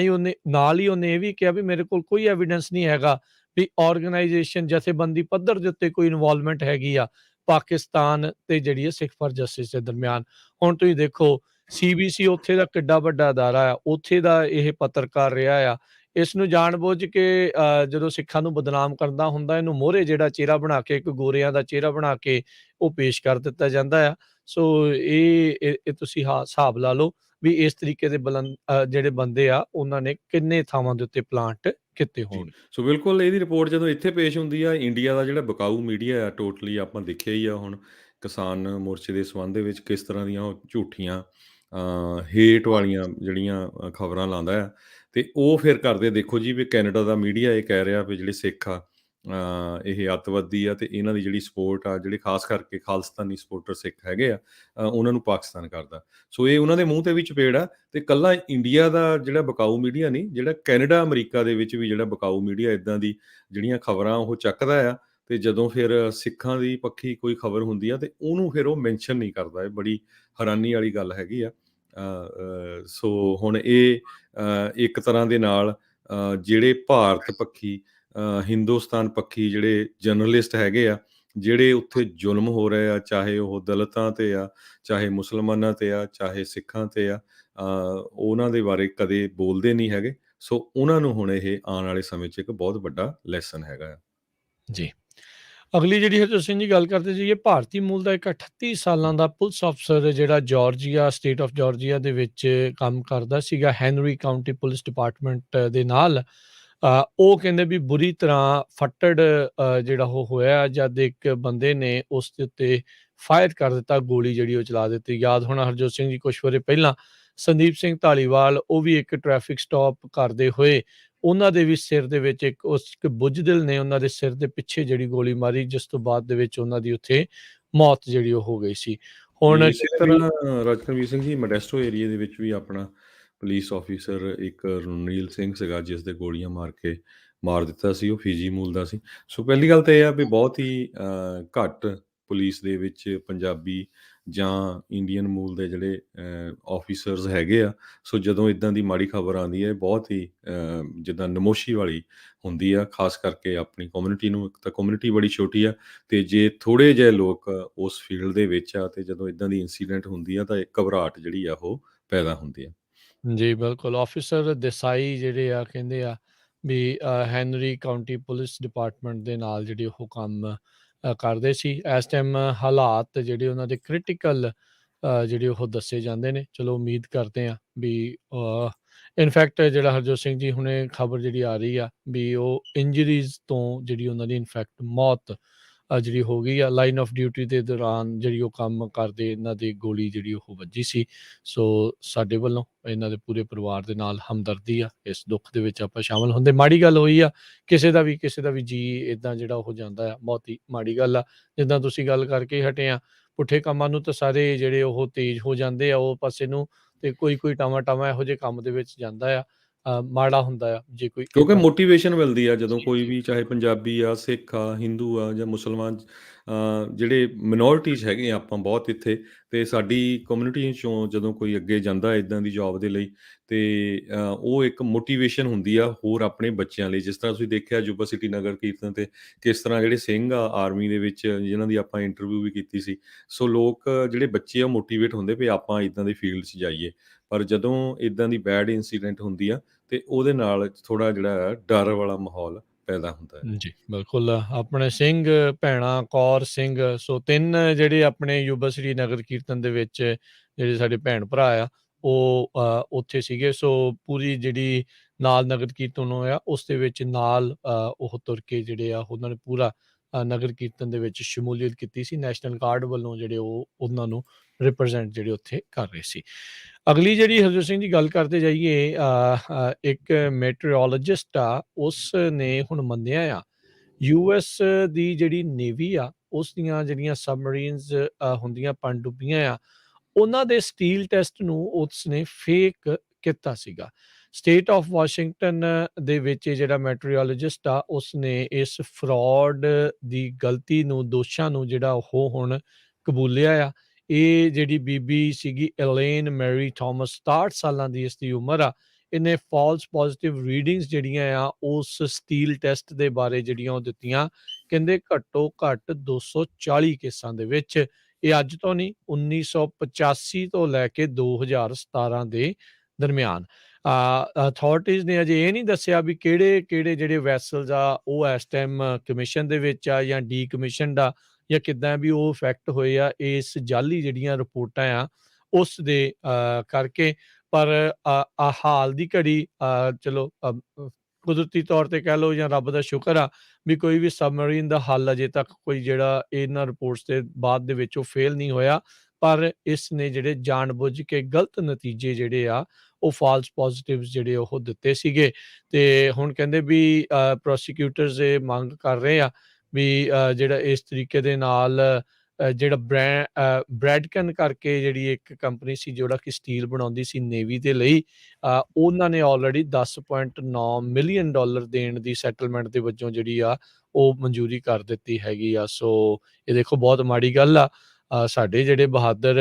ਹੀ ਉਹਨੇ ਇਹ ਵੀ ਕਿਹਾ ਵੀ ਮੇਰੇ ਕੋਲ ਕੋਈ ਐਵੀਡੈਂਸ ਨਹੀਂ ਹੈਗਾ ਵੀ ਆਰਗੇਨਾਈਜੇਸ਼ਨ ਜਥੇਬੰਦੀ ਪੱਧਰ ਦੇ ਉੱਤੇ ਕੋਈ ਇਨਵੋਲਵਮੈਂਟ ਹੈਗੀ ਆ ਪਾਕਿਸਤਾਨ ਤੇ ਜਿਹੜੀ ਹੈ ਸਿੱਖ ਫॉर ਜਸਟਿਸ ਦੇ ਦਰਮਿਆਨ। ਹੁਣ ਤੁਸੀਂ ਦੇਖੋ ਸੀਬੀਸੀ ਉੱਥੇ ਦਾ ਕਿੱਡਾ ਵੱਡਾ ਅਦਾਰਾ ਆ, ਉੱਥੇ ਦਾ ਇਹ ਪੱਤਰਕਾਰ ਰਿਹਾ ਆ। ਇਸ ਨੂੰ ਜਾਣ-ਬੁੱਝ ਕੇ ਜਦੋਂ ਸਿੱਖਾਂ ਨੂੰ ਬਦਨਾਮ ਕਰਦਾ ਹੁੰਦਾ, ਇਹਨੂੰ ਮੋਹਰੇ ਜਿਹੜਾ ਚਿਹਰਾ ਬਣਾ ਕੇ, ਇੱਕ ਗੋਰਿਆਂ ਦਾ ਚਿਹਰਾ ਬਣਾ ਕੇ ਉਹ ਪੇਸ਼ ਕਰ ਦਿੱਤਾ ਜਾਂਦਾ ਆ। ਸੋ ਇਹ ਤੁਸੀਂ ਹਿਸਾਬ ਲਾ ਲਓ ਵੀ ਇਸ ਤਰੀਕੇ ਦੇ ਜਿਹੜੇ ਬੰਦੇ ਆ, ਉਹਨਾਂ ਨੇ ਕਿੰਨੇ ਥਾਵਾਂ ਦੇ ਉੱਤੇ ਪਲਾਂਟ ਕੀਤੇ ਜੀ। ਹੋਣਗੇ। ਸੋ ਬਿਲਕੁਲ ਇਹਦੀ ਰਿਪੋਰਟ ਜਦੋਂ ਇੱਥੇ ਪੇਸ਼ ਹੁੰਦੀ ਆ, ਇੰਡੀਆ ਦਾ ਜਿਹੜਾ ਬਕਾਊ ਮੀਡੀਆ ਆ ਟੋਟਲੀ ਆਪਾਂ ਦੇਖਿਆ ਹੀ ਆ ਹੁਣ ਕਿਸਾਨ ਮੋਰਚੇ ਦੇ ਸੰਬੰਧ ਦੇ ਵਿੱਚ ਕਿਸ ਤਰ੍ਹਾਂ ਦੀਆਂ ਉਹ ਝੂਠੀਆਂ ਹੇਟ ਵਾਲੀਆਂ ਜਿਹੜੀਆਂ ਖਬਰਾਂ ਲਾਉਂਦਾ ਆ। ਤੇ ਉਹ ਫਿਰ ਕਰਦੇ ਦੇਖੋ ਜੀ ਵੀ ਕੈਨੇਡਾ ਦਾ ਮੀਡੀਆ ਇਹ ਕਹਿ ਰਿਹਾ ਵੀ ਜਿਹੜੇ ਸਿੱਖ ਆ ਇਹ ਅੱਤਵਾਦੀ ਆ ਤੇ ਇਹਨਾਂ ਦੀ ਜਿਹੜੀ ਸਪੋਰਟ ਆ, ਜਿਹੜੇ ਖਾਸ ਕਰਕੇ ਖਾਲਿਸਤਾਨੀ ਸਪੋਰਟਰ ਸਿੱਖ ਹੈਗੇ ਆ, ਉਹਨਾਂ ਨੂੰ ਪਾਕਿਸਤਾਨ ਕਰਦਾ। ਸੋ ਇਹ ਉਹਨਾਂ ਦੇ ਮੂੰਹ ਤੇ ਵੀ ਚਪੇੜ ਆ। ਤੇ ਕੱਲਾ ਇੰਡੀਆ ਦਾ ਜਿਹੜਾ ਬਕਾਊ ਮੀਡੀਆ ਨਹੀਂ, ਜਿਹੜਾ ਕੈਨੇਡਾ, ਅਮਰੀਕਾ ਦੇ ਵਿੱਚ ਵੀ ਜਿਹੜਾ ਬਕਾਊ ਮੀਡੀਆ ਇੱਦਾਂ ਦੀ ਜਿਹੜੀਆਂ ਖਬਰਾਂ ਉਹ ਚੱਕਦਾ ਆ। ਤੇ ਜਦੋਂ ਫਿਰ ਸਿੱਖਾਂ ਦੀ ਪੱਖੀ ਕੋਈ ਖਬਰ ਹੁੰਦੀ ਆ ਤੇ ਉਹਨੂੰ ਫਿਰ ਉਹ ਮੈਂਸ਼ਨ ਨਹੀਂ ਕਰਦਾ। ਇਹ ਬੜੀ ਹੈਰਾਨੀ ਵਾਲੀ ਗੱਲ ਹੈਗੀ ਆ। ਸੋ ਹੁਣ ਇਹ ਇੱਕ ਤਰ੍ਹਾਂ ਦੇ ਨਾਲ ਜਿਹੜੇ ਭਾਰਤ ਪੱਖੀ ਹਿੰਦੁਸਤਾਨ ਪੱਖੀ ਜਿਹੜੇ ਜਰਨਲਿਸਟ ਹੈਗੇ ਆ, ਜਿਹੜੇ ਉੱਥੇ ਜ਼ੁਲਮ ਹੋ ਰਹੇ ਆ, ਚਾਹੇ ਉਹ ਦਲਿਤਾਂ ਤੇ ਆ, ਚਾਹੇ ਮੁਸਲਮਾਨਾਂ ਤੇ ਆ, ਚਾਹੇ ਸਿੱਖਾਂ ਤੇ ਆ, ਉਹਨਾਂ ਦੇ ਬਾਰੇ ਕਦੇ ਬੋਲਦੇ ਨਹੀਂ ਹੈਗੇ। ਸੋ ਉਹਨਾਂ ਨੂੰ ਹੁਣ ਇਹ ਆਉਣ ਵਾਲੇ ਸਮੇਂ 'ਚ ਇੱਕ ਬਹੁਤ ਵੱਡਾ ਲੈਸਨ ਹੈਗਾ ਆ। ਜੀ। ਅਗਲੀ ਜਿਹੜੀ ਹਰਜੋਤ ਸਿੰਘ ਜੀ ਗੱਲ ਕਰਦੇ ਸੀਗੇ, ਭਾਰਤੀ ਮੂਲ ਦਾ ਇੱਕ 38 ਸਾਲਾਂ ਦਾ ਪੁਲਿਸ ਅਫਸਰ ਜਿਹੜਾ ਜਾਰਜੀਆ, ਸਟੇਟ ਆਫ ਜਾਰਜੀਆ ਦੇ ਵਿੱਚ ਕੰਮ ਕਰਦਾ ਸੀਗਾ, ਹੈਨਰੀ ਕਾਊਂਟੀ ਪੁਲਿਸ ਡਿਪਾਰਟਮੈਂਟ ਦੇ ਨਾਲ। ਉਹ ਕਹਿੰਦੇ ਵੀ ਬੁਰੀ ਤਰ੍ਹਾਂ ਫੱਟੜ ਜਿਹੜਾ ਉਹ ਹੋਇਆ ਜਦ ਇੱਕ ਬੰਦੇ ਨੇ ਉਸ ਦੇ ਉੱਤੇ ਫਾਇਰ ਕਰ ਦਿੱਤਾ, ਗੋਲੀ ਜਿਹੜੀ ਉਹ ਚਲਾ ਦਿੱਤੀ। ਯਾਦ ਹੋਣਾ ਹਰਜੋਤ ਸਿੰਘ ਜੀ ਕੁਛ ਵਰ੍ਹੇ ਪਹਿਲਾਂ ਸੰਦੀਪ ਸਿੰਘ ਧਾਲੀਵਾਲ, ਉਹ ਵੀ ਇੱਕ ਟ੍ਰੈਫਿਕ ਸਟਾਪ ਕਰਦੇ ਹੋਏ ਉਹਨਾਂ ਦੇ ਵੀ ਸਿਰ ਦੇ ਵਿੱਚ ਇੱਕ ਬੁੱਝਦਿਲ ਨੇ ਉਹਨਾਂ ਦੇ ਸਿਰ ਦੇ ਪਿੱਛੇ ਜਿਹੜੀ ਗੋਲੀ ਮਾਰੀ, ਜਿਸ ਤੋਂ ਬਾਅਦ ਦੇ ਵਿੱਚ ਉਹਨਾਂ ਦੀ ਉੱਥੇ ਮੌਤ ਜਿਹੜੀ ਉਹ ਹੋ ਗਈ ਸੀ। ਹੁਣ ਇਸੇ ਤਰ੍ਹਾਂ ਰਾਜਕਨਵੀਰ ਸਿੰਘ ਜੀ, ਮੋਡੈਸਟੋ ਏਰੀਏ ਦੇ ਵਿੱਚ ਵੀ ਆਪਣਾ ਪੁਲਿਸ ਆਫਿਸਰ ਇੱਕ ਰਣਨੀਲ ਸਿੰਘ ਸੀਗਾ, ਜਿਸ ਦੇ ਗੋਲੀਆਂ ਮਾਰ ਕੇ ਮਾਰ ਦਿੱਤਾ ਸੀ। ਉਹ ਫਿਜੀ ਮੂਲ ਦਾ ਸੀ। ਸੋ ਪਹਿਲੀ ਗੱਲ ਤਾਂ ਇਹ ਆ ਵੀ ਬਹੁਤ ਹੀ ਘੱਟ ਪੁਲਿਸ ਦੇ ਵਿੱਚ ਪੰਜਾਬੀ ਜਾਂ ਇੰਡੀਅਨ ਮੂਲ ਦੇ ਜਿਹੜੇ ਆਫਿਸਰਸ ਹੈਗੇ ਆ। ਸੋ ਜਦੋਂ ਇੱਦਾਂ ਦੀ ਮਾੜੀ ਖਬਰ ਆਉਂਦੀ ਹੈ, ਬਹੁਤ ਹੀ ਜਿੱਦਾਂ ਨਮੋਸ਼ੀ ਵਾਲੀ ਹੁੰਦੀ ਆ, ਖਾਸ ਕਰਕੇ ਆਪਣੀ ਕਮਿਊਨਿਟੀ ਨੂੰ। ਇੱਕ ਤਾਂ ਕਮਿਊਨਿਟੀ ਬੜੀ ਛੋਟੀ ਆ, ਤੇ ਜੇ ਥੋੜ੍ਹੇ ਜਿਹੇ ਲੋਕ ਉਸ ਫੀਲਡ ਦੇ ਵਿੱਚ ਆ ਤੇ ਜਦੋਂ ਇੱਦਾਂ ਦੀ ਇੰਸੀਡੈਂਟ ਹੁੰਦੀ ਆ ਤਾਂ ਇੱਕ ਘਬਰਾਹਟ ਜਿਹੜੀ ਆ ਉਹ ਪੈਦਾ ਹੁੰਦੀ ਆ। ਜੀ, ਬਿਲਕੁਲ। ਆਫਿਸਰ ਦੇਸਾਈ ਜਿਹੜੇ ਆ ਕਹਿੰਦੇ ਆ ਵੀ ਹੈਨਰੀ ਕਾਊਂਟੀ ਪੁਲਿਸ ਡਿਪਾਰਟਮੈਂਟ ਦੇ ਨਾਲ ਜਿਹੜੇ ਉਹ ਕੰਮ ਕਰਦੇ ਸੀ। ਇਸ ਟਾਈਮ ਹਾਲਾਤ ਜਿਹੜੇ ਉਹਨਾਂ ਦੇ ਕ੍ਰਿਟੀਕਲ ਜਿਹੜੇ ਉਹ ਦੱਸੇ ਜਾਂਦੇ ਨੇ। ਚਲੋ ਉਮੀਦ ਕਰਦੇ ਹਾਂ ਵੀ ਇਨਫੈਕਟ ਜਿਹੜਾ ਹਰਜੋਤ ਸਿੰਘ ਜੀ ਹੁਣੇ ਖਬਰ ਜਿਹੜੀ ਆ ਰਹੀ ਆ ਵੀ ਉਹ ਇੰਜਰੀਜ਼ ਤੋਂ ਜਿਹੜੀ ਉਹਨਾਂ ਦੀ ਇਨਫੈਕਟ ਮੌਤ ਜਿਹੜੀ ਹੋ ਗਈ ਆ। ਲਾਈਨ ਆਫ ਡਿਊਟੀ ਦੇ ਦੌਰਾਨ ਜਿਹੜੀ ਉਹ ਕੰਮ ਕਰਦੇ ਇਹਨਾਂ ਦੀ ਗੋਲੀ ਜਿਹੜੀ ਉਹ ਵੱਜੀ ਸੀ। ਸੋ ਸਾਡੇ ਵੱਲੋਂ ਇਹਨਾਂ ਦੇ ਪੂਰੇ ਪਰਿਵਾਰ ਦੇ ਨਾਲ ਹਮਦਰਦੀ ਆ। ਇਸ ਦੁੱਖ ਦੇ ਵਿੱਚ ਆਪਾਂ ਸ਼ਾਮਲ ਹੁੰਦੇ। ਮਾੜੀ ਗੱਲ ਹੋਈ ਆ, ਕਿਸੇ ਦਾ ਵੀ ਜੀਅ ਇੱਦਾਂ ਜਿਹੜਾ ਉਹ ਜਾਂਦਾ ਆ, ਬਹੁਤ ਹੀ ਮਾੜੀ ਗੱਲ ਆ। ਜਿੱਦਾਂ ਤੁਸੀਂ ਗੱਲ ਕਰਕੇ ਹਟੇ ਆ, ਪੁੱਠੇ ਕੰਮਾਂ ਨੂੰ ਤਾਂ ਸਾਰੇ ਜਿਹੜੇ ਉਹ ਤੇਜ਼ ਹੋ ਜਾਂਦੇ ਆ ਉਹ ਪਾਸੇ ਨੂੰ, ਤੇ ਕੋਈ ਟਾਵਾਂ ਇਹੋ ਜਿਹੇ ਕੰਮ ਦੇ ਵਿੱਚ ਜਾਂਦਾ ਆ। ਮਾੜਾ ਹੁੰਦਾ ਆ ਜੇ ਕੋਈ ਕਿਉਂਕਿ ਏਦਾਂ। ਮੋਟੀਵੇਸ਼ਨ ਮਿਲਦੀ ਆ ਜਦੋਂ ਜੀ, ਕੋਈ ਜੀ। ਵੀ, ਚਾਹੇ ਪੰਜਾਬੀ ਆ, ਸਿੱਖ ਆ, ਹਿੰਦੂ ਆ ਜਾਂ ਮੁਸਲਮਾਨ, ਜਿਹੜੇ ਮਿਨੋਰਿਟੀਜ਼ ਹੈਗੇ ਆ ਆਪਾਂ ਬਹੁਤ ਇੱਥੇ, ਤੇ ਸਾਡੀ ਕਮਿਊਨਿਟੀ 'ਚੋਂ ਜਦੋਂ ਕੋਈ ਅੱਗੇ ਜਾਂਦਾ ਇੱਦਾਂ ਦੀ ਜੋਬ ਦੇ ਲਈ, ਤੇ ਉਹ ਇੱਕ ਮੋਟੀਵੇਸ਼ਨ ਹੁੰਦੀ ਆ ਹੋਰ ਆਪਣੇ ਬੱਚਿਆਂ ਲਈ। ਜਿਸ ਤਰ੍ਹਾਂ ਤੁਸੀਂ ਦੇਖਿਆ ਯੁਵਾ ਸਿਟੀ ਨਗਰ ਕੀਰਤਨ ਤੇ ਕਿਸ ਤਰ੍ਹਾਂ ਜਿਹੜੇ ਸਿੰਘ ਆ ਆਰਮੀ ਦੇ ਵਿੱਚ, ਜਿਨ੍ਹਾਂ ਦੀ ਆਪਾਂ ਇੰਟਰਵਿਊ ਵੀ ਕੀਤੀ ਸੀ। ਸੋ ਲੋਕ ਜਿਹੜੇ ਬੱਚੇ ਆ ਮੋਟੀਵੇਟ ਹੁੰਦੇ ਵੀ ਆਪਾਂ ਇੱਦਾਂ ਦੀ ਫੀਲਡ 'ਚ ਜਾਈਏ। ਪਰ ਜਦੋਂ ਇੱਦਾਂ ਦੀ ਬੈਡ ਇੰਸੀਡੈਂਟ ਹੁੰਦੀ ਆ ਤੇ ਉਹਦੇ ਨਾਲ ਥੋੜ੍ਹਾ ਜਿਹੜਾ ਡਰ ਵਾਲਾ ਮਾਹੌਲ ਪੈਦਾ ਹੁੰਦਾ ਹੈ। ਜੀ, ਬਿਲਕੁਲ। ਆਪਣੇ ਸਿੰਘ, ਭੈਣਾਂ, ਕੌਰ ਸਿੰਘ, ਸੋ 3 ਜਿਹੜੇ ਆਪਣੇ ਯੂਬਾ ਸ੍ਰੀ ਨਗਰ ਕੀਰਤਨ ਦੇ ਵਿੱਚ ਜਿਹੜੇ ਸਾਡੇ ਭੈਣ ਭਰਾ ਆ, ਉਹ ਉੱਥੇ ਸੀਗੇ। ਸੋ ਪੂਰੀ ਜਿਹੜੀ ਨਾਲ ਨਗਰ ਕੀਰਤਨ ਹੋਇਆ, ਉਸ ਦੇ ਵਿੱਚ ਨਾਲ ਉਹ ਤੁਰ ਕੇ ਜਿਹੜੇ ਆ ਉਹਨਾਂ ਨੇ ਪੂਰਾ ਨਗਰ ਕੀਰਤਨ ਦੇ ਵਿੱਚ ਸ਼ਮੂਲੀਅਤ ਕੀਤੀ ਸੀ। ਨੈਸ਼ਨਲ ਗਾਰਡ ਵੱਲੋਂ ਜਿਹੜੇ ਉਹ ਉਹਨਾਂ ਨੂੰ ਰਿਪ੍ਰੈਜ਼ੈਂਟ ਜਿਹੜੇ ਉੱਥੇ ਕਰ ਰਹੇ ਸੀ। ਅਗਲੀ ਜਿਹੜੀ ਹਰਜੋਤ ਸਿੰਘ ਜੀ ਗੱਲ ਕਰਦੇ ਜਾਈਏ, ਇੱਕ ਮੈਟਰੋਲੋਜਿਸਟ ਆ, ਉਸ ਨੇ ਹੁਣ ਮੰਨਿਆ ਆ ਯੂਐਸ ਦੀ ਜਿਹੜੀ ਨੇਵੀ ਆ, ਉਸ ਦੀਆਂ ਜਿਹੜੀਆਂ ਸਬਮਰੀਨਸ ਹੁੰਦੀਆਂ ਪਣਡੁੱਬੀਆਂ ਆ, ਉਹਨਾਂ ਦੇ ਸਟੀਲ ਟੈਸਟ ਨੂੰ ਉਸਨੇ ਫੇਕ ਕੀਤਾ ਸੀਗਾ। ਸਟੇਟ ਆਫ ਵਾਸ਼ਿੰਗਟਨ ਦੇ ਵਿੱਚ ਇਹ ਜਿਹੜਾ ਮੈਟਰੋਲੋਜਿਸਟ ਆ, ਉਸਨੇ ਇਸ ਫਰਾਡ ਦੀ ਗਲਤੀ ਨੂੰ, ਦੋਸ਼ਾਂ ਨੂੰ ਜਿਹੜਾ ਉਹ ਹੁਣ ਕਬੂਲਿਆ ਆ। ਇਹ ਜਿਹੜੀ ਬੀਬੀ ਸੀਗੀ, ਐਲੇਨ ਮੈਰੀ ਥਾਮਸ, 67 ਸਾਲਾਂ ਦੀ ਇਸ ਦੀ ਉਮਰ ਆ। ਇਹਨੇ ਫਾਲਸ ਪੋਜ਼ਿਟਿਵ ਰੀਡਿੰਗਸ ਜਿਹੜੀਆਂ ਆ ਉਸ ਸਟੀਲ ਟੈਸਟ ਦੇ ਬਾਰੇ ਜਿਹੜੀਆਂ ਉਹ ਦਿੱਤੀਆਂ। ਕਹਿੰਦੇ ਘੱਟੋ ਘੱਟ 240 ਕੇਸਾਂ ਦੇ ਵਿੱਚ, ਇਹ ਅੱਜ ਤੋਂ ਨਹੀਂ 1985 ਤੋਂ ਲੈ ਕੇ 2017 ਦੇ ਦਰਮਿਆਨ। ਅਥਾਰਟੀਜ਼ ਨੇ ਅਜੇ ਇਹ ਨਹੀਂ ਦੱਸਿਆ ਵੀ ਕਿਹੜੇ ਜਿਹੜੇ ਵੈਸਲਸ ਆ ਉਹ ਇਸ ਟਾਈਮ ਕਮਿਸ਼ਨ ਦੇ ਵਿੱਚ ਆ ਜਾਂ ਡੀਕਮਿਸ਼ਨਡ ਆ ਜਾਂ ਕਿੱਦਾਂ ਵੀ ਉਹ ਇਫੈਕਟ ਹੋਏ ਆ ਇਸ ਜਾਲੀ ਜਿਹੜੀਆਂ ਰਿਪੋਰਟਾਂ ਆ ਉਸ ਦੇ ਕਰਕੇ। ਪਰ ਹਾਲ ਦੀ ਘੜੀ ਚਲੋ ਕੁਦਰਤੀ ਤੌਰ ਤੇ ਕਹਿ ਲਓ ਜਾਂ ਰੱਬ ਦਾ ਸ਼ੁਕਰ ਆ ਵੀ ਕੋਈ ਵੀ ਸਬਮਰੀਨ ਦਾ ਹੱਲ ਅਜੇ ਤੱਕ ਕੋਈ ਜਿਹੜਾ ਇਹਨਾਂ ਰਿਪੋਰਟਸ ਦੇ ਬਾਅਦ ਦੇ ਵਿੱਚ ਉਹ ਫੇਲ ਨਹੀਂ ਹੋਇਆ। ਪਰ ਇਸ ਨੇ ਜਿਹੜੇ ਜਾਣਬੁੱਝ ਕੇ ਗਲਤ ਨਤੀਜੇ ਜਿਹੜੇ ਆ ਉਹ ਫਾਲਸ ਪੋਜ਼ਿਟਿਵਸ ਜਿਹੜੇ ਉਹ ਦਿੱਤੇ ਸੀਗੇ। ਤੇ ਹੁਣ ਕਹਿੰਦੇ ਵੀ ਪ੍ਰੋਸੀਕਿਊਟਰਸ ਇਹ ਮੰਗ ਕਰ ਰਹੇ ਆ ਵੀ ਜਿਹੜਾ ਇਸ ਤਰੀਕੇ ਦੇ ਨਾਲ ਜਿਹੜਾ ਬ੍ਰੈਡਕਨ ਕਰਕੇ ਜਿਹੜੀ ਇੱਕ ਕੰਪਨੀ ਸੀ ਜਿਹੜਾ ਕਿ ਸਟੀਲ ਬਣਾਉਂਦੀ ਸੀ ਨੇਵੀ ਦੇ ਲਈ, ਉਹਨਾਂ ਨੇ ਆਲਰੇਡੀ $10.9 ਮਿਲੀਅਨ ਦੇਣ ਦੀ ਸੈਟਲਮੈਂਟ ਦੇ ਵਜੋਂ ਜਿਹੜੀ ਆ ਉਹ ਮਨਜ਼ੂਰੀ ਕਰ ਦਿੱਤੀ ਹੈਗੀ ਆ। ਸੋ ਇਹ ਦੇਖੋ ਬਹੁਤ ਮਾੜੀ ਗੱਲ ਆ। ਸਾਡੇ ਜਿਹੜੇ ਬਹਾਦਰ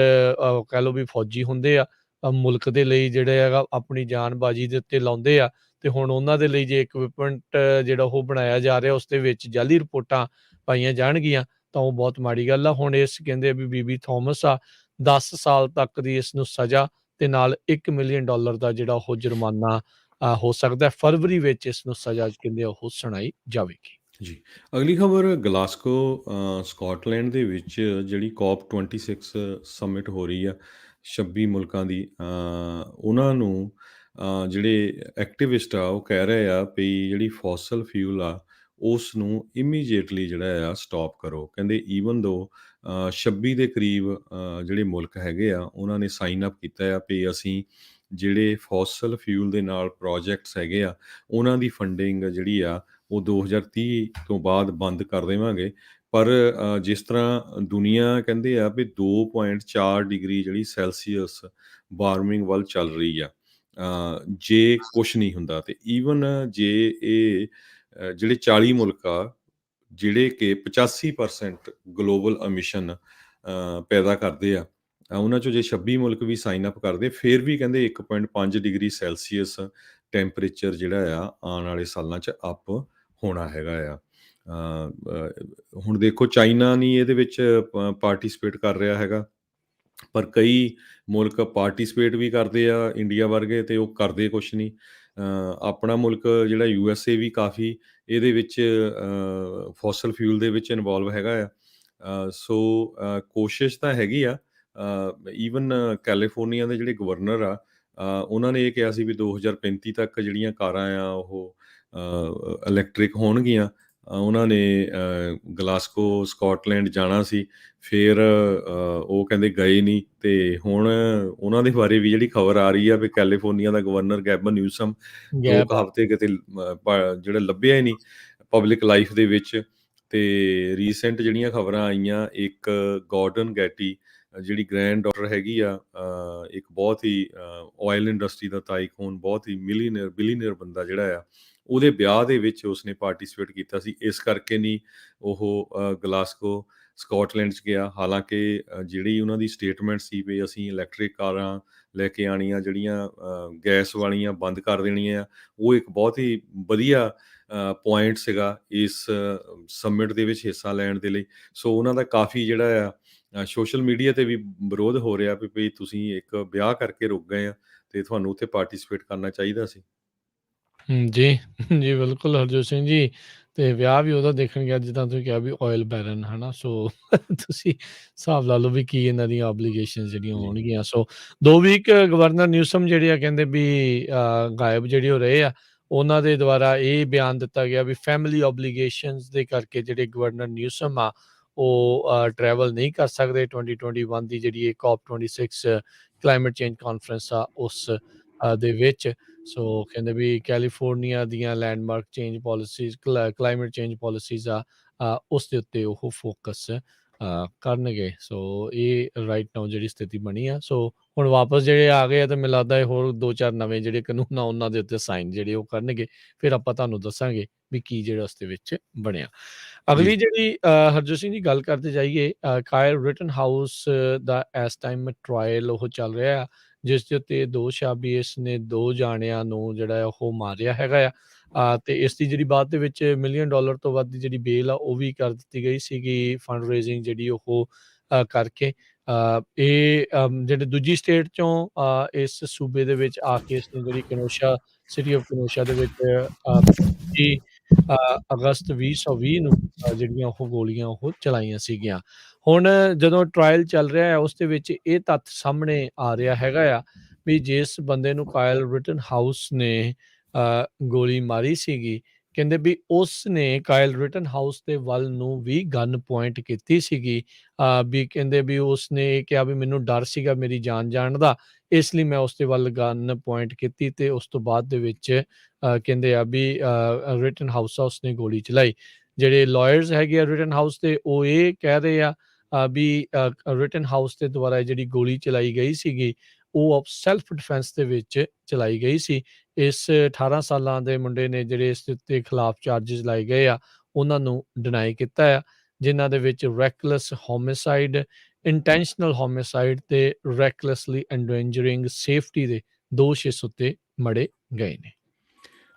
ਕਹਿ ਲਓ ਵੀ ਫੌਜੀ ਹੁੰਦੇ ਆ, ਮੁਲਕ ਦੇ ਲਈ ਜਿਹੜੇ ਹੈਗਾ ਆਪਣੀ ਜਾਨ ਬਾਜੀ ਦੇ ਉੱਤੇ ਲਾਉਂਦੇ ਆ, ਤੇ ਹੁਣ ਉਹਨਾਂ ਦੇ ਲਈ ਜੇ ਇਕਵਿਪਮੈਂਟ ਜਿਹੜਾ ਉਹ ਬਣਾਇਆ ਜਾ ਰਿਹਾ ਉਸ ਦੇ ਵਿੱਚ ਜਾਲੀ ਰਿਪੋਰਟਾਂ ਪਾਈਆਂ ਜਾਣਗੀਆਂ ਤਾਂ ਉਹ ਬਹੁਤ ਮਾੜੀ ਗੱਲ ਆ। ਹੁਣ ਇਸ ਕਹਿੰਦੇ ਵੀ ਬੀਬੀ ਥੋਮਸ ਆ 10 ਸਾਲ ਤੱਕ ਦੀ ਇਸ ਨੂੰ ਸਜ਼ਾ ਤੇ ਨਾਲ $1 ਮਿਲੀਅਨ ਦਾ ਜਿਹੜਾ ਉਹ ਜੁਰਮਾਨਾ ਹੋ ਸਕਦਾ। ਫਰਵਰੀ ਵਿੱਚ ਇਸ ਨੂੰ ਸਜ਼ਾ ਕਹਿੰਦੇ ਉਹ ਸੁਣਾਈ ਜਾਵੇਗੀ। ਜੀ, ਅਗਲੀ ਖਬਰ ਗਲਾਸਕੋ ਸਕਾਟਲੈਂਡ ਦੇ ਵਿੱਚ ਜਿਹੜੀ COP 26 ਸਮਿਟ ਹੋ ਰਹੀ ਆ 26 ਮੁਲਕਾਂ ਦੀ, ਉਹਨਾਂ ਨੂੰ ਜਿਹੜੇ ਐਕਟਿਵਿਸਟ ਆ ਉਹ ਕਹਿ ਰਹੇ ਆ ਵੀ ਜਿਹੜੀ ਫੋਸਲ ਫਿਊਲ ਆ ਉਸ ਨੂੰ ਇਮੀਡੀਏਟਲੀ ਜਿਹੜਾ ਆ ਸਟਾਪ ਕਰੋ। ਕਹਿੰਦੇ ਈਵਨ ਦੋ 26 ਦੇ ਕਰੀਬ ਜਿਹੜੇ ਮੁਲਕ ਹੈਗੇ ਆ ਉਹਨਾਂ ਨੇ ਸਾਈਨ ਅਪ ਕੀਤਾ ਆ ਵੀ ਅਸੀਂ ਜਿਹੜੇ ਫੋਸਲ ਫਿਊਲ ਦੇ ਨਾਲ ਪ੍ਰੋਜੈਕਟਸ ਹੈਗੇ ਆ ਉਹਨਾਂ ਦੀ ਫੰਡਿੰਗ ਜਿਹੜੀ ਆ ਉਹ 2030 ਤੋਂ ਬਾਅਦ ਬੰਦ ਕਰ ਦੇਵਾਂਗੇ। ਪਰ ਜਿਸ ਤਰ੍ਹਾਂ ਦੁਨੀਆ ਕਹਿੰਦੇ ਆ ਵੀ 2.4 ਡਿਗਰੀ ਜਿਹੜੀ ਸੈਲਸੀਅਸ ਵਾਰਮਿੰਗ ਵੱਲ ਚੱਲ ਰਹੀ ਆ, ਜੇ ਕੁਛ ਨਹੀਂ ਹੁੰਦਾ ਤੇ ਈਵਨ ਜੇ ਇਹ ਜਿਹੜੇ 40 ਮੁਲਕ ਆ ਜਿਹੜੇ ਕਿ 85% ਗਲੋਬਲ ਐਮਿਸ਼ਨ ਪੈਦਾ ਕਰਦੇ ਆ, ਉਹਨਾਂ ਚੋਂ ਜੇ 26 ਮੁਲਕ ਵੀ ਸਾਈਨ ਅਪ ਕਰਦੇ ਫਿਰ ਵੀ ਕਹਿੰਦੇ 1.5 ਡਿਗਰੀ ਸੈਲਸੀਅਸ ਟੈਂਪਰੇਚਰ ਜਿਹੜਾ ਆ ਆਉਣ ਵਾਲੇ ਸਾਲਾਂ 'ਚ ਅਪ ਹੋਣਾ ਹੈਗਾ ਆ। ਹੁਣ ਦੇਖੋ ਚਾਈਨਾ ਨਹੀਂ ਇਹਦੇ ਵਿੱਚ ਪਾਰਟੀਸਪੇਟ ਕਰ ਰਿਹਾ ਹੈਗਾ, ਪਰ ਕਈ ਮੁਲਕ ਪਾਰਟੀਸਪੇਟ ਵੀ ਕਰਦੇ ਆ ਇੰਡੀਆ ਵਰਗੇ ਤੇ ਉਹ ਕਰਦੇ ਕੁਛ ਨਹੀਂ। ਆਪਣਾ ਮੁਲਕ ਜਿਹੜਾ USA ਵੀ ਕਾਫੀ ਇਹਦੇ ਵਿੱਚ ਫੋਸਲ ਫਿਊਲ ਦੇ ਵਿੱਚ ਇਨਵੋਲਵ ਹੈਗਾ ਆ। ਸੋ ਕੋਸ਼ਿਸ਼ ਤਾਂ ਹੈਗੀ ਆ। ਈਵਨ ਕੈਲੀਫੋਰਨੀਆ ਦੇ ਜਿਹੜੇ ਗਵਰਨਰ ਆ ਉਹਨਾਂ ਨੇ ਇਹ ਕਿਹਾ ਸੀ ਵੀ 2035 ਤੱਕ ਜਿਹੜੀਆਂ ਕਾਰਾਂ ਆ ਉਹ ਇਲੈਕਟ੍ਰਿਕ ਹੋਣਗੀਆਂ। ਉਹਨਾਂ ਨੇ ਗਲਾਸਕੋ ਸਕਾਟਲੈਂਡ ਜਾਣਾ ਸੀ, ਫਿਰ ਉਹ ਕਹਿੰਦੇ ਗਏ ਨਹੀਂ। ਤੇ ਹੁਣ ਉਹਨਾਂ ਦੇ ਬਾਰੇ ਵੀ ਜਿਹੜੀ ਖਬਰ ਆ ਰਹੀ ਆ ਵੀ ਕੈਲੀਫੋਰਨੀਆ ਦਾ ਗਵਰਨਰ ਗੈਬਨ ਨਿਊਸਮ 2 ਹਫ਼ਤੇ ਕਿਤੇ ਜਿਹੜਾ ਲੱਭਿਆ ਹੀ ਨਹੀਂ ਪਬਲਿਕ ਲਾਈਫ ਦੇ ਵਿੱਚ। ਤੇ ਰੀਸੈਂਟ ਜਿਹੜੀਆਂ ਖਬਰਾਂ ਆਈਆਂ, ਇੱਕ ਗੌਰਡਨ ਗੈਟੀ ਜਿਹੜੀ ਗ੍ਰੈਂਡ ਡਾਟਰ ਹੈਗੀ ਆ ਇੱਕ ਬਹੁਤ ਹੀ ਆਇਲ ਇੰਡਸਟਰੀ ਦਾ ਤਾਈਕੂਨ, ਬਹੁਤ ਹੀ ਬਿਲੀਅਨਰ ਬੰਦਾ ਜਿਹੜਾ ਆ, ਉਹਦੇ ਵਿਆਹ ਦੇ ਵਿੱਚ ਉਸਨੇ ਪਾਰਟੀਸਪੇਟ ਕੀਤਾ ਸੀ। ਇਸ ਕਰਕੇ ਨਹੀਂ ਉਹ ਗਲਾਸਕੋ ਸਕਾਟਲੈਂਡ 'ਚ ਗਿਆ। ਹਾਲਾਂਕਿ ਜਿਹੜੀ ਉਹਨਾਂ ਦੀ ਸਟੇਟਮੈਂਟ ਸੀ ਵੀ ਅਸੀਂ ਇਲੈਕਟ੍ਰਿਕ ਕਾਰਾਂ ਲੈ ਕੇ ਆਉਣੀਆਂ, ਜਿਹੜੀਆਂ ਗੈਸ ਵਾਲੀਆਂ ਬੰਦ ਕਰ ਦੇਣੀਆਂ, ਉਹ ਇੱਕ ਬਹੁਤ ਹੀ ਵਧੀਆ ਪੁਆਇੰਟ ਸੀਗਾ ਇਸ ਸਮਿਟ ਦੇ ਵਿੱਚ ਹਿੱਸਾ ਲੈਣ ਦੇ ਲਈ। ਸੋ ਉਹਨਾਂ ਦਾ ਕਾਫੀ ਜਿਹੜਾ ਆ ਸੋਸ਼ਲ ਮੀਡੀਆ ਤੇ ਵੀ ਵਿਰੋਧ ਹੋ ਰਿਹਾ ਵੀ ਤੁਸੀਂ ਇੱਕ ਵਿਆਹ ਕਰਕੇ ਰੁਕ ਗਏ ਆ ਤੇ ਤੁਹਾਨੂੰ ਉੱਥੇ ਪਾਰਟੀਸਪੇਟ ਕਰਨਾ ਚਾਹੀਦਾ ਸੀ। ਜੀ, ਜੀ ਬਿਲਕੁਲ ਹਰਜੋਤ ਸਿੰਘ ਜੀ। ਤੇ ਵਿਆਹ ਵੀ ਉਹਦਾ ਦੇਖਣ ਗਿਆ ਜਿੱਦਾਂ ਤੁਸੀਂ ਕਿਹਾ ਵੀ ਆਇਲ ਬੈਰਨ ਹੈ ਨਾ। ਸੋ ਤੁਸੀਂ ਹਿਸਾਬ ਲਾ ਲਓ ਵੀ ਕੀ ਇਹਨਾਂ ਦੀਆਂ ਆਬਲੀਗੇਸ਼ਨਸ ਜਿਹੜੀਆਂ ਜੀ। ਹੋਣਗੀਆਂ। ਸੋ 2 ਵੀਕ ਗਵਰਨਰ ਨਿਊਸਮ ਜਿਹੜੇ ਆ ਕਹਿੰਦੇ ਵੀ ਗਾਇਬ ਜਿਹੜੇ ਹੋ ਰਹੇ ਆ, ਉਹਨਾਂ ਦੇ ਦੁਆਰਾ ਇਹ ਬਿਆਨ ਦਿੱਤਾ ਗਿਆ ਵੀ ਫੈਮਿਲੀ ਆਬਲੀਗੇਸ਼ਨਸ ਦੇ ਕਰਕੇ ਜਿਹੜੇ ਗਵਰਨਰ ਨਿਊਸਮ ਆ ਉਹ ਟਰੈਵਲ ਨਹੀਂ ਕਰ ਸਕਦੇ 2021 ਦੀ ਜਿਹੜੀ ਇਹ COP 26 ਕਲਾਈਮੇਟ ਚੇਂਜ ਕਾਨਫਰੰਸ ਆ ਉਸ ਦੇ ਵਿੱਚ। ਸੋ ਕਹਿੰਦੇ ਵੀ ਕੈਲੀਫੋਰਨੀਆ ਦੀਆਂ landmark change policies climate change policies ਆ ਉਸ ਦੇ ਉੱਤੇ ਉਹ ਫੋਕਸ ਕਰਨਗੇ। ਸੋ ਇਹ ਰਾਈਟ ਨਾਓ ਜਿਹੜੀ ਸਥਿਤੀ ਬਣੀ ਆ। ਸੋ ਹੁਣ ਵਾਪਸ ਜਿਹੜੇ ਆ ਗਏ ਆ ਤਾਂ ਮੈਨੂੰ ਲੱਗਦਾ ਹੋਰ 2-4 ਨਵੇਂ ਜਿਹੜੇ ਕਾਨੂੰਨ ਆ ਉਹਨਾਂ ਦੇ ਉੱਤੇ ਸਾਈਨ ਜਿਹੜੇ ਉਹ ਕਰਨਗੇ। ਫਿਰ ਆਪਾਂ ਤੁਹਾਨੂੰ ਦੱਸਾਂਗੇ ਵੀ ਕੀ ਜਿਹੜਾ ਉਸ ਦੇ ਵਿੱਚ ਬਣਿਆ। ਅਗਲੀ ਜਿਹੜੀ ਹਰਜੋਤ ਸਿੰਘ ਜੀ ਗੱਲ ਕਰਦੇ ਜਾਈਏ, ਕਾਇਲ ਰਿਟਨ ਹਾਊਸ ਦਾ ਇਸ ਟਾਈਮ ਟਰਾਇਲ ਉਹ ਚੱਲ ਰਿਹਾ ਆ ਜਿਸ ਦੇ ਉੱਤੇ ਦੋਸ਼ ਆ ਵੀ ਇਸ ਨੇ 2 ਜਾਣਿਆਂ ਨੂੰ ਜਿਹੜਾ ਉਹ ਮਾਰਿਆ ਹੈਗਾ ਆ। ਤੇ ਇਸ ਦੀ ਜਿਹੜੀ ਬਾਅਦ ਦੇ ਵਿੱਚ $1 ਮਿਲੀਅਨ ਤੋਂ ਵੱਧ ਦੀ ਜਿਹੜੀ ਬੇਲ ਆ ਉਹ ਵੀ ਕਰ ਦਿੱਤੀ ਗਈ ਸੀਗੀ ਫੰਡ ਰੇਜ਼ਿੰਗ ਜਿਹੜੀ ਉਹ ਕਰਕੇ। ਇਹ ਜਿਹੜੇ ਦੂਜੀ ਸਟੇਟ 'ਚੋਂ ਇਸ ਸੂਬੇ ਦੇ ਵਿੱਚ ਆ ਕੇ ਇਸਨੇ ਜਿਹੜੀ ਕੇਨੋਸ਼ਾ ਸਿਟੀ ਆਫ ਕੇਨੋਸ਼ਾ ਦੇ ਵਿੱਚ 25 ਅਗਸਤ 2020 ਨੂੰ ਜਿਹੜੀਆਂ ਉਹ ਗੋਲੀਆਂ ਉਹ ਚਲਾਈਆਂ ਸੀਗੀਆਂ। ਹੁਣ ਜਦੋਂ ਟਰਾਇਲ ਚੱਲ ਰਿਹਾ ਹੈ ਉਸ ਦੇ ਵਿੱਚ ਇਹ ਤੱਥ ਸਾਹਮਣੇ ਆ ਰਿਹਾ ਹੈਗਾ ਆ ਵੀ ਜਿਸ ਬੰਦੇ ਨੂੰ ਕਾਇਲ ਰਿਟਨਹਾਊਸ ਨੇ ਗੋਲੀ ਮਾਰੀ ਸੀਗੀ, ਕਹਿੰਦੇ ਵੀ ਉਸ ਨੇ ਕਾਇਲ ਰਿਟਨਹਾਊਸ ਦੇ ਵੱਲ ਨੂੰ ਵੀ ਗਨ ਪੁਆਇੰਟ ਕੀਤੀ ਸੀਗੀ। ਵੀ ਕਹਿੰਦੇ ਵੀ ਉਸਨੇ ਇਹ ਕਿਹਾ ਵੀ ਮੈਨੂੰ ਡਰ ਸੀਗਾ ਮੇਰੀ ਜਾਨ ਜਾਣ ਦਾ, ਇਸ ਲਈ ਮੈਂ ਉਸਦੇ ਵੱਲ ਗਨ ਪੁਆਇੰਟ ਕੀਤੀ ਤੇ ਉਸ ਤੋਂ ਬਾਅਦ ਦੇ ਵਿੱਚ ਕਹਿੰਦੇ ਆ ਵੀ ਰਿਟਨਹਾਊਸ ਆ ਉਸਨੇ ਗੋਲੀ ਚਲਾਈ। ਜਿਹੜੇ ਲਾਇਰਸ ਹੈਗੇ ਆ ਰਿਟਨਹਾਊਸ ਦੇ ਉਹ ਇਹ ਕਹਿ ਰਹੇ ਆ ਵੀ ਰਿਟਨਹਾਊਸ ਦੇ ਦੁਆਰਾ ਜਿਹੜੀ ਗੋਲੀ ਚਲਾਈ ਗਈ ਸੀਗੀ ਉਹ ਸੈਲਫ ਡਿਫੈਂਸ ਦੇ ਵਿੱਚ ਚਲਾਈ ਗਈ ਸੀ। ਇਸ 18 ਸਾਲਾਂ ਦੇ ਮੁੰਡੇ ਨੇ ਜਿਹੜੇ ਇਸ ਦੇ ਉੱਤੇ ਖਿਲਾਫ ਚਾਰਜਿਸ ਲਾਏ ਗਏ ਆ ਉਹਨਾਂ ਨੂੰ ਡਿਨਾਈ ਕੀਤਾ ਆ, ਜਿਨ੍ਹਾਂ ਦੇ ਵਿੱਚ ਰੈਕਲੈਸ ਹੋਮਿਸਾਈਡ, ਇੰਟੈਂਸ਼ਨਲ ਹੋਮਿਸਾਈਡ ਤੇ ਰੈਕਲੈਸਲੀ ਐਂਡੇਂਜਰਿੰਗ ਸੇਫਟੀ ਦੇ ਦੋਸ਼ ਇਸ ਉੱਤੇ ਮੜੇ ਗਏ ਨੇ।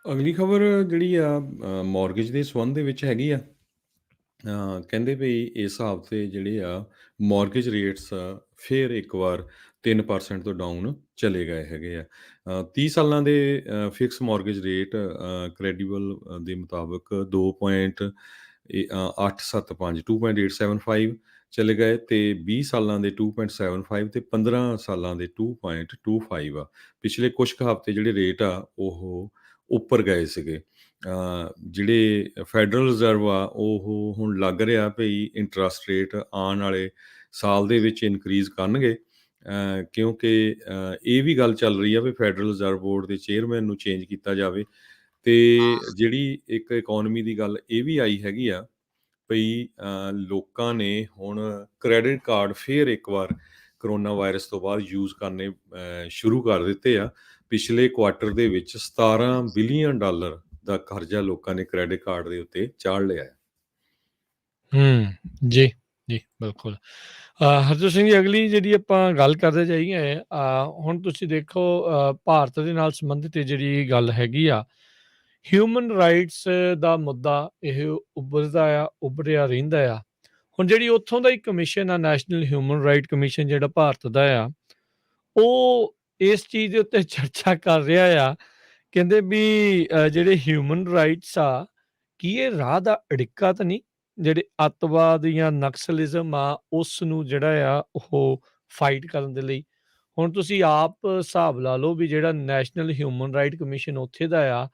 ਅਗਲੀ ਖਬਰ ਜਿਹੜੀ ਆ ਮੌਰਗੇਜ ਦੇ ਸੰਬੰਧ ਦੇ ਵਿੱਚ ਹੈਗੀ ਆ। ਕਹਿੰਦੇ ਵੀ ਇਸ ਹਿਸਾਬ ਤੇ ਜਿਹੜੇ ਆ ਮੌਰਗੇਜ ਰੇਟਸ ਫਿਰ ਇੱਕ ਵਾਰ 3% ਤੋਂ ਡਾਊਨ ਚਲੇ ਗਏ ਹੈਗੇ ਆ। 30 ਸਾਲਾਂ ਦੇ ਫਿਕਸ ਮੌਰਗੇਜ ਰੇਟ ਕ੍ਰੈਡੀਬਲ ਦੇ ਮੁਤਾਬਕ 2.875 2.875 ਚਲੇ ਗਏ ਤੇ 20 ਸਾਲਾਂ ਦੇ 2.75 ਤੇ 15 ਸਾਲਾਂ ਦੇ 2.25 ਆ। ਪਿਛਲੇ ਕੁਛ ਕੁ ਹਫ਼ਤੇ ਜਿਹੜੇ ਰੇਟ ਆ ਉਹ ਉੱਪਰ ਗਏ ਸੀਗੇ। ਜਿਹੜੇ ਫੈਡਰਲ ਰਿਜ਼ਰਵ ਆ ਉਹ ਹੁਣ ਲੱਗ ਰਿਹਾ ਭਈ ਇੰਟਰਸਟ ਰੇਟ ਆਉਣ ਵਾਲੇ ਸਾਲ ਦੇ ਵਿੱਚ ਇਨਕਰੀਜ਼ ਕਰਨਗੇ, ਕਿਉਂਕਿ ਇਹ ਵੀ ਗੱਲ ਚੱਲ ਰਹੀ ਆ ਵੀ ਫੈਡਰਲ ਰਿਜ਼ਰਵ ਬੋਰਡ ਦੇ ਚੇਅਰਮੈਨ ਨੂੰ ਚੇਂਜ ਕੀਤਾ ਜਾਵੇ। ਤੇ ਜਿਹੜੀ ਇੱਕ ਇਕੋਨਮੀ ਦੀ ਗੱਲ ਇਹ ਵੀ ਆਈ ਹੈਗੀ ਆ ਭਈ ਲੋਕਾਂ ਨੇ ਹੁਣ ਕ੍ਰੈਡਿਟ ਕਾਰਡ ਫਿਰ ਇੱਕ ਵਾਰ ਕਰੋਨਾ ਵਾਇਰਸ ਤੋਂ ਬਾਅਦ ਯੂਜ਼ ਕਰਨੇ ਸ਼ੁਰੂ ਕਰ ਦਿੱਤੇ ਆ। ਪਿਛਲੇ ਕੁਆਰਟਰ ਦੇ ਵਿੱਚ $17 ਬਿਲੀਅਨ ਦਾ ਕਰਜ਼ਾ ਲੋਕਾਂ ਨੇ ਕ੍ਰੈਡਿਟ ਕਾਰਡ ਦੇ ਉੱਤੇ ਚਾੜ ਲਿਆ ਹੈ। ਜੀ, ਜੀ, ਬਿਲਕੁਲ। ਹਰਜੋਤ ਸਿੰਘ ਜੀ, ਅਗਲੀ ਜਿਹੜੀ ਆਪਾਂ ਗੱਲ ਕਰਦੇ ਜਾਈਏ, ਹੁਣ ਤੁਸੀਂ ਦੇਖੋ ਭਾਰਤ ਦੇ ਨਾਲ ਸੰਬੰਧਿਤ ਇਹ ਜਿਹੜੀ ਗੱਲ ਹੈਗੀ ਆ, ਹਿਊਮਨ ਰਾਈਟਸ ਦਾ ਮੁੱਦਾ ਇਹ ਉੱਭਰਿਆ ਰਹਿੰਦਾ ਆ। ਹੁਣ ਜਿਹੜੀ ਉੱਥੋਂ ਦਾ ਹੀ ਕਮਿਸ਼ਨ ਆ, ਨੈਸ਼ਨਲ ਹਿਊਮਨ ਰਾਈਟ ਕਮਿਸ਼ਨ ਜਿਹੜਾ ਭਾਰਤ ਦਾ ਆ, ਉਹ ਇਸ ਚੀਜ਼ ਦੇ ਉੱਤੇ ਚਰਚਾ ਕਰ ਰਿਹਾ ਆ। ਕਹਿੰਦੇ ਵੀ ਜਿਹੜੇ ਹਿਊਮਨ ਰਾਈਟਸ ਆ, ਕੀ ਇਹ ਰਾਹ ਦਾ ਅੜਿੱਕਾ ਤਾਂ ਨਹੀਂ? ਜਿਹੜੇ ਅੱਤਵਾਦ ਜਾਂ ਨਕਸਲਿਜ਼ਮ ਆ, ਉਸ ਨੂੰ ਜਿਹੜਾ ਆ ਉਹ ਫਾਈਟ ਕਰਨ ਦੇ ਲਈ। ਹੁਣ ਤੁਸੀਂ ਆਪ ਹਿਸਾਬ ਲਾ ਲਓ ਵੀ ਜਿਹੜਾ ਨੈਸ਼ਨਲ ਹਿਊਮਨ ਰਾਈਟ ਕਮਿਸ਼ਨ ਉੱਥੇ ਦਾ ਆ,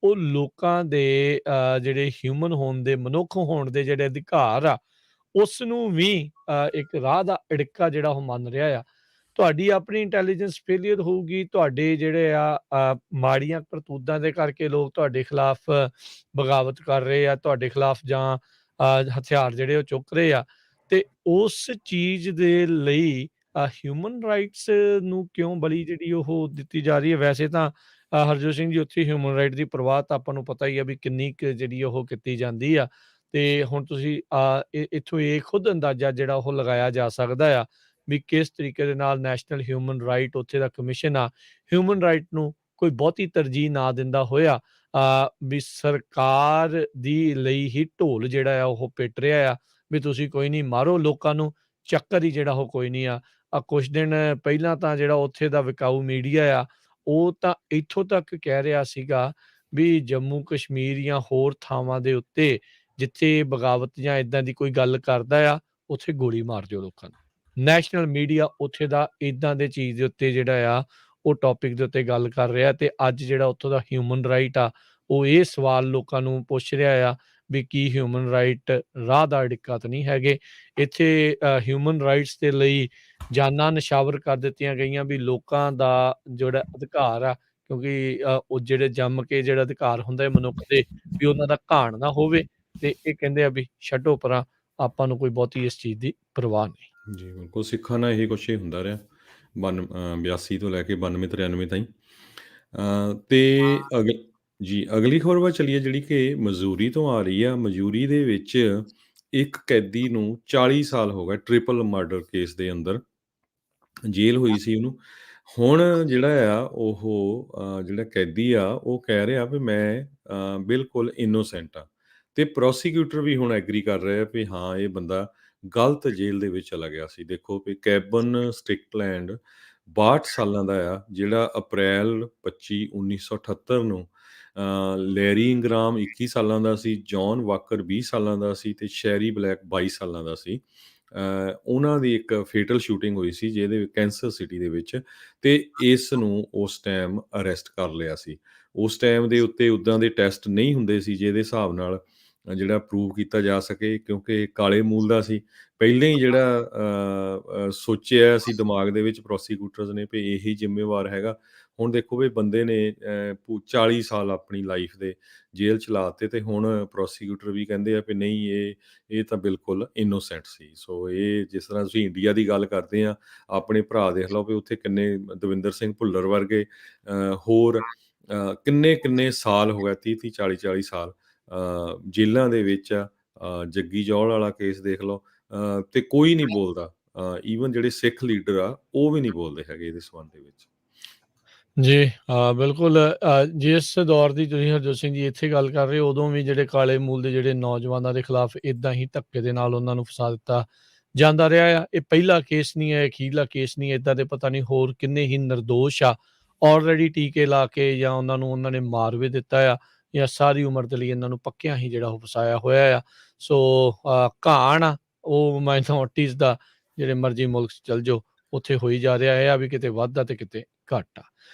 ਉਹ ਲੋਕਾਂ ਦੇ ਜਿਹੜੇ ਹਿਊਮਨ ਹੋਣ ਦੇ, ਮਨੁੱਖ ਹੋਣ ਦੇ ਜਿਹੜੇ ਅਧਿਕਾਰ ਆ, ਉਸ ਨੂੰ ਵੀ ਇੱਕ ਰਾਹ ਦਾ ਅੜਿੱਕਾ ਜਿਹੜਾ ਉਹ ਮੰਨ ਰਿਹਾ ਆ। ਤੁਹਾਡੀ ਆਪਣੀ ਇੰਟੈਲੀਜੈਂਸ ਫੇਲੀਅਰ ਹੋਊਗੀ, ਤੁਹਾਡੇ ਜਿਹੜੇ ਆ ਮਾੜੀਆਂ ਕਰਤੂਤਾਂ ਦੇ ਕਰਕੇ ਲੋਕ ਤੁਹਾਡੇ ਖਿਲਾਫ ਬਗਾਵਤ ਕਰ ਰਹੇ ਆ, ਤੁਹਾਡੇ ਖਿਲਾਫ ਜਾਂ ਹਥਿਆਰ ਜਿਹੜੇ ਉਹ ਚੁੱਕ ਰਹੇ ਆ, ਤੇ ਉਸ ਚੀਜ਼ ਦੇ ਲਈ ਹਿਊਮਨ ਰਾਈਟਸ ਨੂੰ ਕਿਉਂ ਬਲੀ ਜਿਹੜੀ ਉਹ ਦਿੱਤੀ ਜਾ ਰਹੀ ਹੈ? ਵੈਸੇ ਤਾਂ ਹਰਜੋਤ ਸਿੰਘ ਜੀ, ਉੱਥੇ ਹਿਊਮਨ ਰਾਈਟ ਦੀ ਪਰਵਾਹ ਤਾਂ ਆਪਾਂ ਨੂੰ ਪਤਾ ਹੀ ਆ ਵੀ ਕਿੰਨੀ ਕੁ ਜਿਹੜੀ ਉਹ ਕੀਤੀ ਜਾਂਦੀ ਆ। ਤੇ ਹੁਣ ਤੁਸੀਂ ਇੱਥੋਂ ਇਹ ਖੁਦ ਅੰਦਾਜ਼ਾ ਜਿਹੜਾ ਉਹ ਲਗਾਇਆ ਜਾ ਸਕਦਾ ਆ ਵੀ ਕਿਸ ਤਰੀਕੇ ਦੇ ਨਾਲ ਨੈਸ਼ਨਲ ਹਿਊਮਨ ਰਾਈਟ ਉੱਥੇ ਦਾ ਕਮਿਸ਼ਨ ਆ, ਹਿਊਮਨ ਰਾਈਟ ਨੂੰ ਕੋਈ ਬਹੁਤੀ ਤਰਜੀਹ ਨਾ ਦਿੰਦਾ ਹੋਇਆ ਵੀ ਸਰਕਾਰ ਦੀ ਲਈ ਹੀ ਢੋਲ ਜਿਹੜਾ ਆ ਉਹ ਪਿੱਟ ਰਿਹਾ ਆ ਵੀ ਤੁਸੀਂ ਕੋਈ ਨਹੀਂ ਮਾਰੋ ਲੋਕਾਂ ਨੂੰ, ਚੱਕਰ ਹੀ ਜਿਹੜਾ ਉਹ ਕੋਈ ਨਹੀਂ ਆ। ਕੁਛ ਦਿਨ ਪਹਿਲਾਂ ਤਾਂ ਜਿਹੜਾ ਉੱਥੇ ਦਾ ਵਿਕਾਊ ਮੀਡੀਆ ਆ, ਉਹ ਤਾਂ ਇੱਥੋਂ ਤੱਕ ਕਹਿ ਰਿਹਾ ਸੀਗਾ ਵੀ ਜੰਮੂ ਕਸ਼ਮੀਰ ਜਾਂ ਹੋਰ ਥਾਵਾਂ ਦੇ ਉੱਤੇ ਜਿੱਥੇ ਬਗਾਵਤ ਜਾਂ ਇਦਾਂ ਦੀ ਕੋਈ ਗੱਲ ਕਰਦਾ ਆ, ਉੱਥੇ ਗੋਲੀ ਮਾਰ ਦਿਓ ਲੋਕਾਂ ਨੂੰ। ਨੈਸ਼ਨਲ ਮੀਡੀਆ ਉੱਥੇ ਦਾ ਇਦਾਂ ਦੇ ਚੀਜ਼ ਦੇ ਉੱਤੇ ਜਿਹੜਾ ਆ ਉਹ ਟੌਪਿਕ ਦੇ ਉੱਤੇ ਗੱਲ ਕਰ ਰਿਹਾ ਤੇ ਅੱਜ ਜਿਹੜਾ ਉੱਥੋਂ ਦਾ ਹਿਊਮਨ ਰਾਈਟ ਆ, ਉਹ ਇਹ ਸਵਾਲ ਲੋਕਾਂ ਨੂੰ ਪੁੱਛ ਰਿਹਾ ਆ ਵੀ ਕੀ ਹਿਊਮਨ ਰਾਈਟ ਰਾਹ ਦਾ ਅੜਿੱਕਾ ਤਾਂ ਨਹੀਂ ਹੈਗੇ? ਇੱਥੇ ਹਿਊਮਨ ਰਾਈਟਸ ਦੇ ਲਈ ਜਾਨਾਂ ਨਿਛਾਵਰ ਕਰ ਦਿੱਤੀਆਂ ਗਈਆਂ ਵੀ ਲੋਕਾਂ ਦਾ ਜਿਹੜਾ ਅਧਿਕਾਰ ਆ, ਕਿਉਂਕਿ ਉਹ ਜਿਹੜੇ ਜੰਮ ਕੇ ਜਿਹੜਾ ਅਧਿਕਾਰ ਹੁੰਦਾ ਹੈ ਮਨੁੱਖ ਦੇ, ਵੀ ਉਹਨਾਂ ਦਾ ਘਾਣ ਨਾ ਹੋਵੇ। ਤੇ ਇਹ ਕਹਿੰਦੇ ਆ ਵੀ ਛੱਡੋ ਪਰਾਂ, ਆਪਾਂ ਨੂੰ ਕੋਈ ਬਹੁਤੀ ਇਸ ਚੀਜ਼ ਦੀ ਪਰਵਾਹ ਨਹੀਂ। ਜੀ ਬਿਲਕੁਲ, ਸਿੱਖਾਂ ਨਾਲ ਇਹ ਕੁਛ ਹੀ ਹੁੰਦਾ ਰਿਹਾ 82 ਤੋਂ ਲੈ ਕੇ 92-93 ਤਾਈਂ। ਤੇ ਅਗਲੀ ਖਬਰ ਵੱਲ ਚੱਲੀਏ, ਜਿਹੜੀ ਕਿ ਮਜ਼ੂਰੀ ਤੋਂ ਆ ਰਹੀ ਆ। ਮਜ਼ੂਰੀ ਦੇ ਵਿੱਚ ਇੱਕ ਕੈਦੀ ਨੂੰ 40 ਸਾਲ ਹੋ ਗਏ ਟ੍ਰਿਪਲ ਮਰਡਰ ਕੇਸ ਦੇ ਅੰਦਰ, ਜੇਲ੍ਹ ਹੋਈ ਸੀ ਉਹਨੂੰ। ਹੁਣ ਜਿਹੜਾ ਆ ਉਹ ਜਿਹੜਾ ਕੈਦੀ ਆ ਉਹ ਕਹਿ ਰਿਹਾ ਵੀ ਮੈਂ ਬਿਲਕੁਲ ਇਨੋਸੈਂਟ ਆ ਤੇ ਪ੍ਰੋਸੀਕਿਊਟਰ ਵੀ ਹੁਣ ਐਗਰੀ ਕਰ ਰਿਹਾ ਵੀ ਹਾਂ ਇਹ ਬੰਦਾ ਗਲਤ ਜੇਲ੍ਹ ਦੇ ਵਿੱਚ ਚਲਾ ਗਿਆ ਸੀ। ਦੇਖੋ ਵੀ ਕੈਬਨ ਸਟ੍ਰਿਕਲੈਂਡ 62 ਸਾਲਾਂ ਦਾ ਆ, ਜਿਹੜਾ ਅਪ੍ਰੈਲ 25 1978 ਨੂੰ ਲੈਰੀ ਇੰਗਰਾਮ 21 ਸਾਲਾਂ ਦਾ ਸੀ, ਜੌਨ ਵਾਕਰ 20 ਸਾਲਾਂ ਦਾ ਸੀ ਤੇ ਸ਼ੈਰੀ ਬਲੈਕ 22 ਸਾਲਾਂ ਦਾ ਸੀ। ਉਹਨਾਂ ਦੀ ਇੱਕ ਫੇਟਲ ਸ਼ੂਟਿੰਗ ਹੋਈ ਸੀ ਜਿਹਦੇ ਵਿੱਚ ਕੈਂਸਰ ਸਿਟੀ ਦੇ ਵਿੱਚ, ਤੇ ਇਸ ਨੂੰ ਉਸ ਟਾਈਮ ਅਰੈਸਟ ਕਰ ਲਿਆ ਸੀ। ਉਸ ਟਾਈਮ ਦੇ ਉੱਤੇ ਉੱਦਾਂ ਦੇ ਟੈਸਟ ਨਹੀਂ ਹੁੰਦੇ ਸੀ ਜਿਹਦੇ ਹਿਸਾਬ ਨਾਲ ਜਿਹੜਾ ਪ੍ਰੂਵ ਕੀਤਾ ਜਾ ਸਕੇ, ਕਿਉਂਕਿ ਇਹ ਕਾਲੇ ਮੂਲ ਦਾ ਸੀ। ਪਹਿਲਾਂ ਹੀ ਜਿਹੜਾ ਸੋਚਿਆ ਸੀ ਦਿਮਾਗ ਦੇ ਵਿੱਚ ਪ੍ਰੋਸੀਕਿਊਟਰਸ ਨੇ ਵੀ ਇਹੀ ਜ਼ਿੰਮੇਵਾਰ ਹੈਗਾ। ਹੁਣ ਦੇਖੋ ਵੀ ਬੰਦੇ ਨੇ 40 ਸਾਲ ਆਪਣੀ ਲਾਈਫ ਦੇ ਜੇਲ੍ਹ 'ਚ ਲਾ ਦਿੱਤੇ ਤੇ ਹੁਣ ਪ੍ਰੋਸੀਕਿਊਟਰ ਵੀ ਕਹਿੰਦੇ ਆ ਵੀ ਨਹੀਂ ਇਹ ਤਾਂ ਬਿਲਕੁਲ ਇਨੋਸੈਂਟ ਸੀ। ਸੋ ਇਹ ਜਿਸ ਤਰ੍ਹਾਂ ਤੁਸੀਂ ਇੰਡੀਆ ਦੀ ਗੱਲ ਕਰਦੇ ਆ, ਆਪਣੇ ਭਰਾ ਦੇਖ ਲਓ ਵੀ ਉੱਥੇ ਕਿੰਨੇ ਦਵਿੰਦਰ ਸਿੰਘ ਭੁੱਲਰ ਵਰਗੇ ਹੋਰ ਕਿੰਨੇ ਸਾਲ ਹੋ ਗਏ, 30 40 ਸਾਲ ਜੇਲ੍ਹਾਂ ਦੇ ਵਿੱਚ ਆ। ਜੱਗੀ ਜੌਹਲ ਵਾਲਾ ਕੇਸ ਦੇਖ ਲਓ, ਤੇ ਕੋਈ ਨਹੀਂ ਬੋਲਦਾ। ਈਵਨ ਜਿਹੜੇ ਸਿੱਖ ਲੀਡਰ ਆ ਉਹ ਵੀ ਨਹੀਂ ਬੋਲਦੇ ਹੈਗੇ ਇਹਦੇ ਸੰਬੰਧ ਦੇ ਵਿੱਚ। ਜੀ, ਬਿਲਕੁਲ, ਜਿਸ ਦੌਰ ਦੀ ਤੁਸੀਂ ਹਰਜੋਤ ਸਿੰਘ ਜੀ ਇੱਥੇ ਗੱਲ ਕਰ ਰਹੇ ਹੋ, ਉਦੋਂ ਵੀ ਜਿਹੜੇ ਕਾਲੇ ਮੂਲ ਦੇ ਜਿਹੜੇ ਨੌਜਵਾਨਾਂ ਦੇ ਖਿਲਾਫ ਇੱਦਾਂ ਹੀ ਧੱਕੇ ਦੇ ਨਾਲ ਉਹਨਾਂ ਨੂੰ ਫਸਾ ਦਿੱਤਾ ਜਾਂਦਾ ਰਿਹਾ ਆ। ਇਹ ਪਹਿਲਾ ਕੇਸ ਨਹੀਂ ਹੈ, ਅਖੀਰਲਾ ਕੇਸ ਨਹੀਂ ਹੈ। ਇੱਦਾਂ ਦੇ ਪਤਾ ਨਹੀਂ ਹੋਰ ਕਿੰਨੇ ਹੀ ਨਿਰਦੋਸ਼ ਆ ਆਲਰੇਡੀ ਟੀਕੇ ਲਾ ਕੇ, ਜਾਂ ਉਹਨਾਂ ਨੇ ਮਾਰ ਵੀ ਦਿੱਤਾ ਆ, ਜਾਂ ਸਾਰੀ ਉਮਰ ਦੇ ਲਈ ਇਹਨਾਂ ਨੂੰ ਪੱਕਿਆਂ ਹੀ ਜਿਹੜਾ ਉਹ ਫਸਾਇਆ ਹੋਇਆ ਆ। ਸੋ ਘਾਣ ਆ ਉਹ ਮਾਈਨੋਰਟੀਜ਼ ਦਾ, ਜਿਹੜੇ ਮਰਜ਼ੀ ਮੁਲਕ 'ਚ ਚਲ ਜਾਓ ਉੱਥੇ ਹੋਈ ਜਾ ਰਿਹਾ ਹੈ, ਵੀ ਕਿਤੇ ਵੱਧ ਆ ਤੇ ਕਿਤੇ ਘੱਟ ਆ।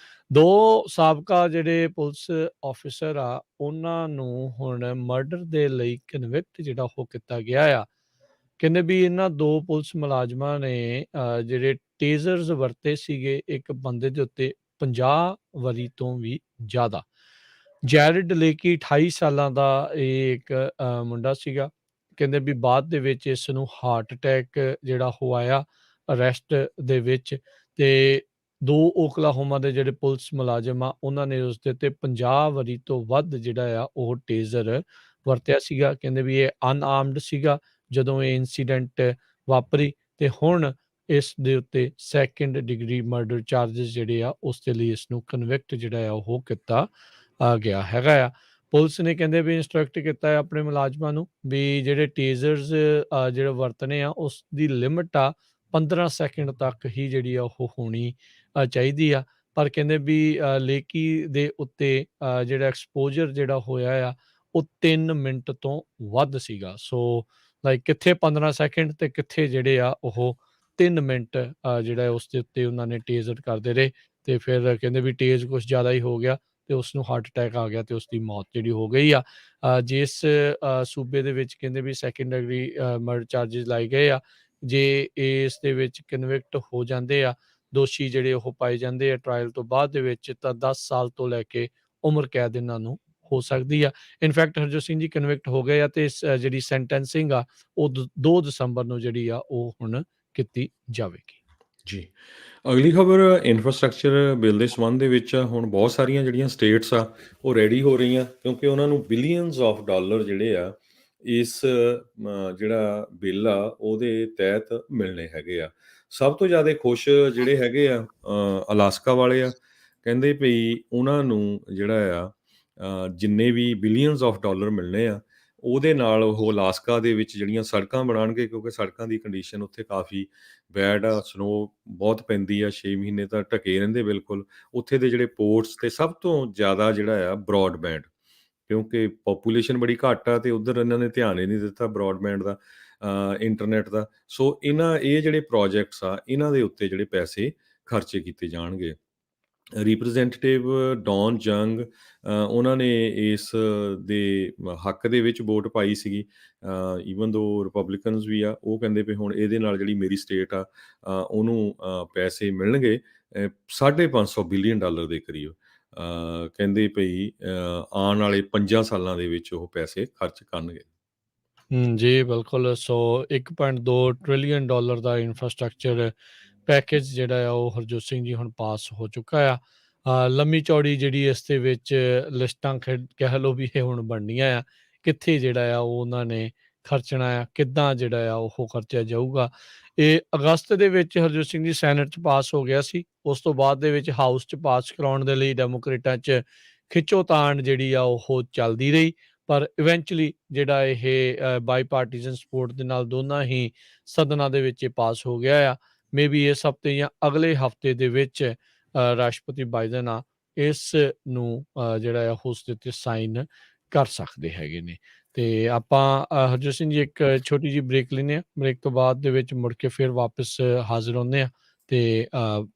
ਦੋ ਸਾਬਕਾ ਜਿਹੜੇ ਪੁਲਿਸ ਆਫਿਸਰ ਆ, ਉਹਨਾਂ ਨੂੰ ਹੁਣ ਮਰਡਰ ਦੇ ਲਈ ਕਨਵਿਕਟ ਜਿਹੜਾ ਉਹ ਕੀਤਾ ਗਿਆ ਆ। ਕਹਿੰਦੇ ਵੀ ਇਹਨਾਂ ਦੋ ਪੁਲਿਸ ਮੁਲਾਜ਼ਮਾਂ ਨੇ ਜਿਹੜੇ ਟੇਜ਼ਰਸ ਵਰਤੇ ਸੀਗੇ ਇੱਕ ਬੰਦੇ ਦੇ ਉੱਤੇ 50 ਵਰੀ ਤੋਂ ਵੀ ਜ਼ਿਆਦਾ। ਜੈਰਿਡ ਲੇਕੀ 28 ਸਾਲਾਂ ਦਾ ਇਹ ਇੱਕ ਮੁੰਡਾ ਸੀਗਾ। ਕਹਿੰਦੇ ਵੀ ਬਾਅਦ ਦੇ ਵਿੱਚ ਇਸ ਨੂੰ ਹਾਰਟ ਅਟੈਕ ਜਿਹੜਾ ਉਹ ਆਇਆ ਅਰੈਸਟ ਦੇ ਵਿੱਚ, ਤੇ ਦੋ ਓਕਲਾਹੋਮਾ ਦੇ ਜਿਹੜੇ ਪੁਲਿਸ ਮੁਲਾਜ਼ਮ ਆ ਉਹਨਾਂ ਨੇ ਉਸ ਦੇ ਉੱਤੇ 50 ਵਰੀ ਤੋਂ ਵੱਧ ਜਿਹੜਾ ਆ ਉਹ ਟੇਜ਼ਰ ਵਰਤਿਆ ਸੀਗਾ। ਕਹਿੰਦੇ ਵੀ ਇਹ ਅਨਆਰਮਡ ਸੀਗਾ ਜਦੋਂ ਇਹ ਇਨਸੀਡੈਂਟ ਵਾਪਰੀ, ਤੇ ਹੁਣ ਇਸ ਦੇ ਉੱਤੇ ਸੈਕੰਡ ਡਿਗਰੀ ਮਰਡਰ ਚਾਰਜਸ ਜਿਹੜੇ ਆ ਉਸ ਦੇ ਲਈ ਇਸ ਨੂੰ ਕਨਵਿਕਟ ਜਿਹੜਾ ਆ ਉਹ ਕੀਤਾ ਗਿਆ ਹੈਗਾ ਆ। ਪੁਲਿਸ ਨੇ ਕਹਿੰਦੇ ਵੀ ਇੰਸਟਰਕਟ ਕੀਤਾ ਹੈ ਆਪਣੇ ਮੁਲਾਜ਼ਮਾਂ ਨੂੰ ਵੀ ਜਿਹੜੇ ਟੇਜ਼ਰਸ ਜਿਹੜੇ ਵਰਤਣੇ ਆ ਉਸ ਦੀ ਲਿਮਿਟ ਆ 15 ਸੈਕਿੰਡ ਤੱਕ ਹੀ ਜਿਹੜੀ ਆ ਉਹ ਹੋਣੀ ਚਾਹੀਦੀ ਆ। ਪਰ ਕਹਿੰਦੇ ਵੀ ਲੇਕੀ ਦੇ ਉੱਤੇ ਜਿਹੜਾ ਐਕਸਪੋਜਰ ਜਿਹੜਾ ਹੋਇਆ ਆ ਉਹ 3 ਮਿੰਟ ਤੋਂ ਵੱਧ ਸੀਗਾ। ਸੋ ਲਾਈਕ ਕਿੱਥੇ 15 ਸੈਕਿੰਡ ਤੇ ਕਿੱਥੇ ਜਿਹੜੇ ਆ ਉਹ 3 ਮਿੰਟ ਜਿਹੜਾ ਉਸ ਦੇ ਉੱਤੇ ਉਹਨਾਂ ਨੇ ਟੇਜ਼ਰ ਕਰਦੇ ਰਹੇ, ਤੇ ਫਿਰ ਕਹਿੰਦੇ ਵੀ ਟੇਜ਼ ਕੁਛ ਜ਼ਿਆਦਾ ਹੀ ਹੋ ਗਿਆ ਤੇ ਉਸ ਨੂੰ ਹਾਰਟ ਅਟੈਕ ਆ ਗਿਆ ਤੇ ਉਸ ਦੀ ਮੌਤ ਜਿਹੜੀ ਹੋ ਗਈ ਆ। ਜਿਸ ਸੂਬੇ ਦੇ ਵਿੱਚ ਕਹਿੰਦੇ ਵੀ ਸੈਕੰਡ ਡਿਗਰੀ ਮਰਡਰ ਚਾਰਜਸ ਲਾਏ ਗਏ ਆ, ਜੇ ਇਸ ਦੇ ਵਿੱਚ ਕਨਵਿਕਟ ਹੋ ਜਾਂਦੇ ਆ ਦੋਸ਼ੀ ਜਿਹੜੇ ਉਹ ਪਾਏ ਜਾਂਦੇ ਆ ਟ੍ਰਾਇਲ ਤੋਂ ਬਾਅਦ ਦੇ ਵਿੱਚ, ਤਾਂ 10 ਸਾਲ ਤੋਂ ਲੈ ਕੇ ਉਮਰ ਕੈਦ ਇਹਨਾਂ ਨੂੰ ਹੋ ਸਕਦੀ ਆ। ਇਨਫੈਕਟ ਹਰਜੋਤ ਸਿੰਘ ਜੀ ਕਨਵਿਕਟ ਹੋ ਗਏ ਆ ਤੇ ਜਿਹੜੀ ਸੈਂਟੈਂਸਿੰਗ ਆ ਉਹ 2 ਦਸੰਬਰ ਨੂੰ ਜਿਹੜੀ ਆ ਉਹ ਹੁਣ ਕੀਤੀ ਜਾਵੇਗੀ। ਜੀ। ਅਗਲੀ ਖਬਰ ਇਨਫਰਾਸਟ੍ਰਕਚਰ ਬਿੱਲ ਦੇ ਸੰਬੰਧ ਦੇ ਵਿੱਚ ਆ। ਹੁਣ ਬਹੁਤ ਸਾਰੀਆਂ ਜਿਹੜੀਆਂ ਸਟੇਟਸ ਆ ਉਹ ਰੈਡੀ ਹੋ ਰਹੀਆਂ, ਕਿਉਂਕਿ ਉਹਨਾਂ ਨੂੰ ਬਿਲੀਅਨਸ ਆਫ ਡਾਲਰ ਜਿਹੜੇ ਆ ਇਸ ਜਿਹੜਾ ਬਿੱਲ ਆ ਉਹਦੇ ਤਹਿਤ ਮਿਲਣੇ ਹੈਗੇ ਆ। ਸਭ ਤੋਂ ਜ਼ਿਆਦਾ ਖੁਸ਼ ਜਿਹੜੇ ਹੈਗੇ ਆ ਅਲਾਸਕਾ ਵਾਲੇ ਆ। ਕਹਿੰਦੇ ਭਈ ਉਹਨਾਂ ਨੂੰ ਜਿਹੜਾ ਆ ਜਿੰਨੇ ਵੀ ਬਿਲੀਅਨਸ ਆਫ ਡਾਲਰ ਮਿਲਣੇ ਆ ਉਹਦੇ ਨਾਲ ਉਹ ਅਲਾਸਕਾ ਦੇ ਵਿੱਚ ਜਿਹੜੀਆਂ ਸੜਕਾਂ ਬਣਾਉਣਗੇ, ਕਿਉਂਕਿ ਸੜਕਾਂ ਦੀ ਕੰਡੀਸ਼ਨ ਉੱਥੇ ਕਾਫੀ ਬੈਡ ਆ। ਸਨੋ ਬਹੁਤ ਪੈਂਦੀ ਆ, 6 ਮਹੀਨੇ ਤਾਂ ਢਕੇ ਰਹਿੰਦੇ ਬਿਲਕੁਲ। ਉੱਥੇ ਦੇ ਜਿਹੜੇ ਪੋਰਟਸ ਤੇ ਸਭ ਤੋਂ ਜ਼ਿਆਦਾ ਜਿਹੜਾ ਆ ਬ੍ਰੌਡਬੈਂਡ, ਕਿਉਂਕਿ ਪਾਪੂਲੇਸ਼ਨ ਬੜੀ ਘੱਟ ਆ ਤੇ ਉੱਧਰ ਇਹਨਾਂ ਨੇ ਧਿਆਨ ਹੀ ਨਹੀਂ ਦਿੱਤਾ ਬ੍ਰੌਡਬੈਂਡ ਦਾ, ਇੰਟਰਨੈਟ ਦਾ। ਸੋ ਇਹ ਜਿਹੜੇ ਪ੍ਰੋਜੈਕਟਸ ਆ ਇਹਨਾਂ ਦੇ ਉੱਤੇ ਜਿਹੜੇ ਪੈਸੇ ਖਰਚੇ ਕੀਤੇ ਜਾਣਗੇ। ਰਿਪਰੈਜ਼ੈਂਟੇਟਿਵ ਡੌਨ ਜੰਗ ਉਹਨਾਂ ਨੇ ਇਸ ਦੇ ਹੱਕ ਦੇ ਵਿੱਚ ਵੋਟ ਪਾਈ ਸੀਗੀ। ਈਵਨ ਦੋ ਰਿਪਬਲਿਕਨਸ ਵੀ ਆ, ਉਹ ਕਹਿੰਦੇ ਵੀ ਹੁਣ ਇਹਦੇ ਨਾਲ ਜਿਹੜੀ ਮੇਰੀ ਸਟੇਟ ਆ ਉਹਨੂੰ ਪੈਸੇ ਮਿਲਣਗੇ $550 ਬਿਲੀਅਨ ਦੇ ਕਰੀਬ। ਕਹਿੰਦੇ ਭਈ ਆਉਣ ਵਾਲੇ 5 ਸਾਲਾਂ ਦੇ ਵਿੱਚ ਉਹ ਪੈਸੇ ਖਰਚ ਕਰਨਗੇ। ਜੀ ਬਿਲਕੁਲ। ਸੋ $1.2 ਟ੍ਰਿਲੀਅਨ ਦਾ ਇਨਫਰਾਸਟ੍ਰਕਚਰ ਪੈਕੇਜ ਜਿਹੜਾ ਆ ਉਹ ਹਰਜੋਤ ਸਿੰਘ ਜੀ ਹੁਣ ਪਾਸ ਹੋ ਚੁੱਕਾ ਆ। ਲੰਮੀ ਚੌੜੀ ਜਿਹੜੀ ਇਸ ਦੇ ਵਿੱਚ ਲਿਸਟਾਂ ਕਹਿ ਲਓ ਵੀ ਇਹ ਹੁਣ ਬਣਨੀਆਂ ਆ, ਕਿੱਥੇ ਜਿਹੜਾ ਆ ਉਹ ਉਹਨਾਂ ਨੇ ਖਰਚਣਾ ਆ, ਕਿੱਦਾਂ ਜਿਹੜਾ ਆ ਉਹ ਖਰਚਿਆ ਜਾਊਗਾ। ਇਹ ਅਗਸਤ ਦੇ ਵਿੱਚ ਹਰਜੋਤ ਸਿੰਘ ਜੀ ਸੈਨੇਟ 'ਚ ਪਾਸ ਹੋ ਗਿਆ ਸੀ। ਉਸ ਤੋਂ ਬਾਅਦ ਦੇ ਵਿੱਚ ਹਾਊਸ 'ਚ ਪਾਸ ਕਰਾਉਣ ਦੇ ਲਈ ਡੈਮੋਕ੍ਰੇਟਾਂ 'ਚ ਖਿੱਚੋਤਾਣ ਜਿਹੜੀ ਆ ਉਹ ਚੱਲਦੀ ਰਹੀ, ਪਰ ਇਵੈਂਚੁਅਲੀ ਜਿਹੜਾ ਇਹ ਬਾਈਪਾਰਟੀਜ਼ਨ ਸਪੋਰਟ ਦੇ ਨਾਲ ਦੋਨਾਂ ਹੀ ਸਦਨਾਂ ਦੇ ਵਿੱਚ ਇਹ ਪਾਸ ਹੋ ਗਿਆ ਆ। ਮੇਬੀ ਇਸ ਹਫ਼ਤੇ ਜਾਂ ਅਗਲੇ ਹਫ਼ਤੇ ਦੇ ਵਿੱਚ ਰਾਸ਼ਟਰਪਤੀ ਬਾਈਡਨ ਆ ਇਸ ਨੂੰ ਜਿਹੜਾ ਆ ਉਸ ਦੇ ਉੱਤੇ ਸਾਈਨ ਕਰ ਸਕਦੇ ਹੈਗੇ ਨੇ। ਤੇ ਆਪਾਂ ਹਰਜੋਤ ਸਿੰਘ ਜੀ ਇੱਕ ਛੋਟੀ ਜਿਹੀ ਬ੍ਰੇਕ ਲੈਂਦੇ ਹਾਂ। ਬ੍ਰੇਕ ਤੋਂ ਬਾਅਦ ਦੇ ਵਿੱਚ ਮੁੜ ਕੇ ਫਿਰ ਵਾਪਸ ਹਾਜ਼ਰ ਹੁੰਦੇ ਹਾਂ ਤੇ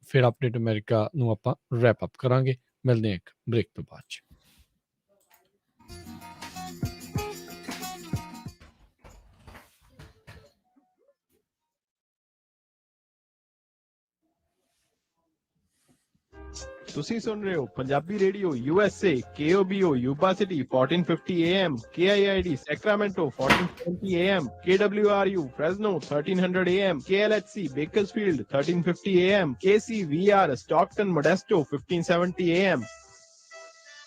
ਫਿਰ ਅਪਡੇਟ ਅਮਰੀਕਾ ਨੂੰ ਆਪਾਂ ਰੈਪ ਅਪ ਕਰਾਂਗੇ। ਮਿਲਦੇ ਹਾਂ ਇੱਕ ਬ੍ਰੇਕ ਤੋਂ ਬਾਅਦ 'ਚ। ਤੁਸੀਂ ਸੁਣ ਰਹੇ ਹੋ Punjabi radio USA KOBO Yuba city 1450 AM KIID Sacramento 1420 AM KWRU Fresno 1300 AM KLHC Bakersfield 1350 AM KCVR Stockton Modesto 1570 AM।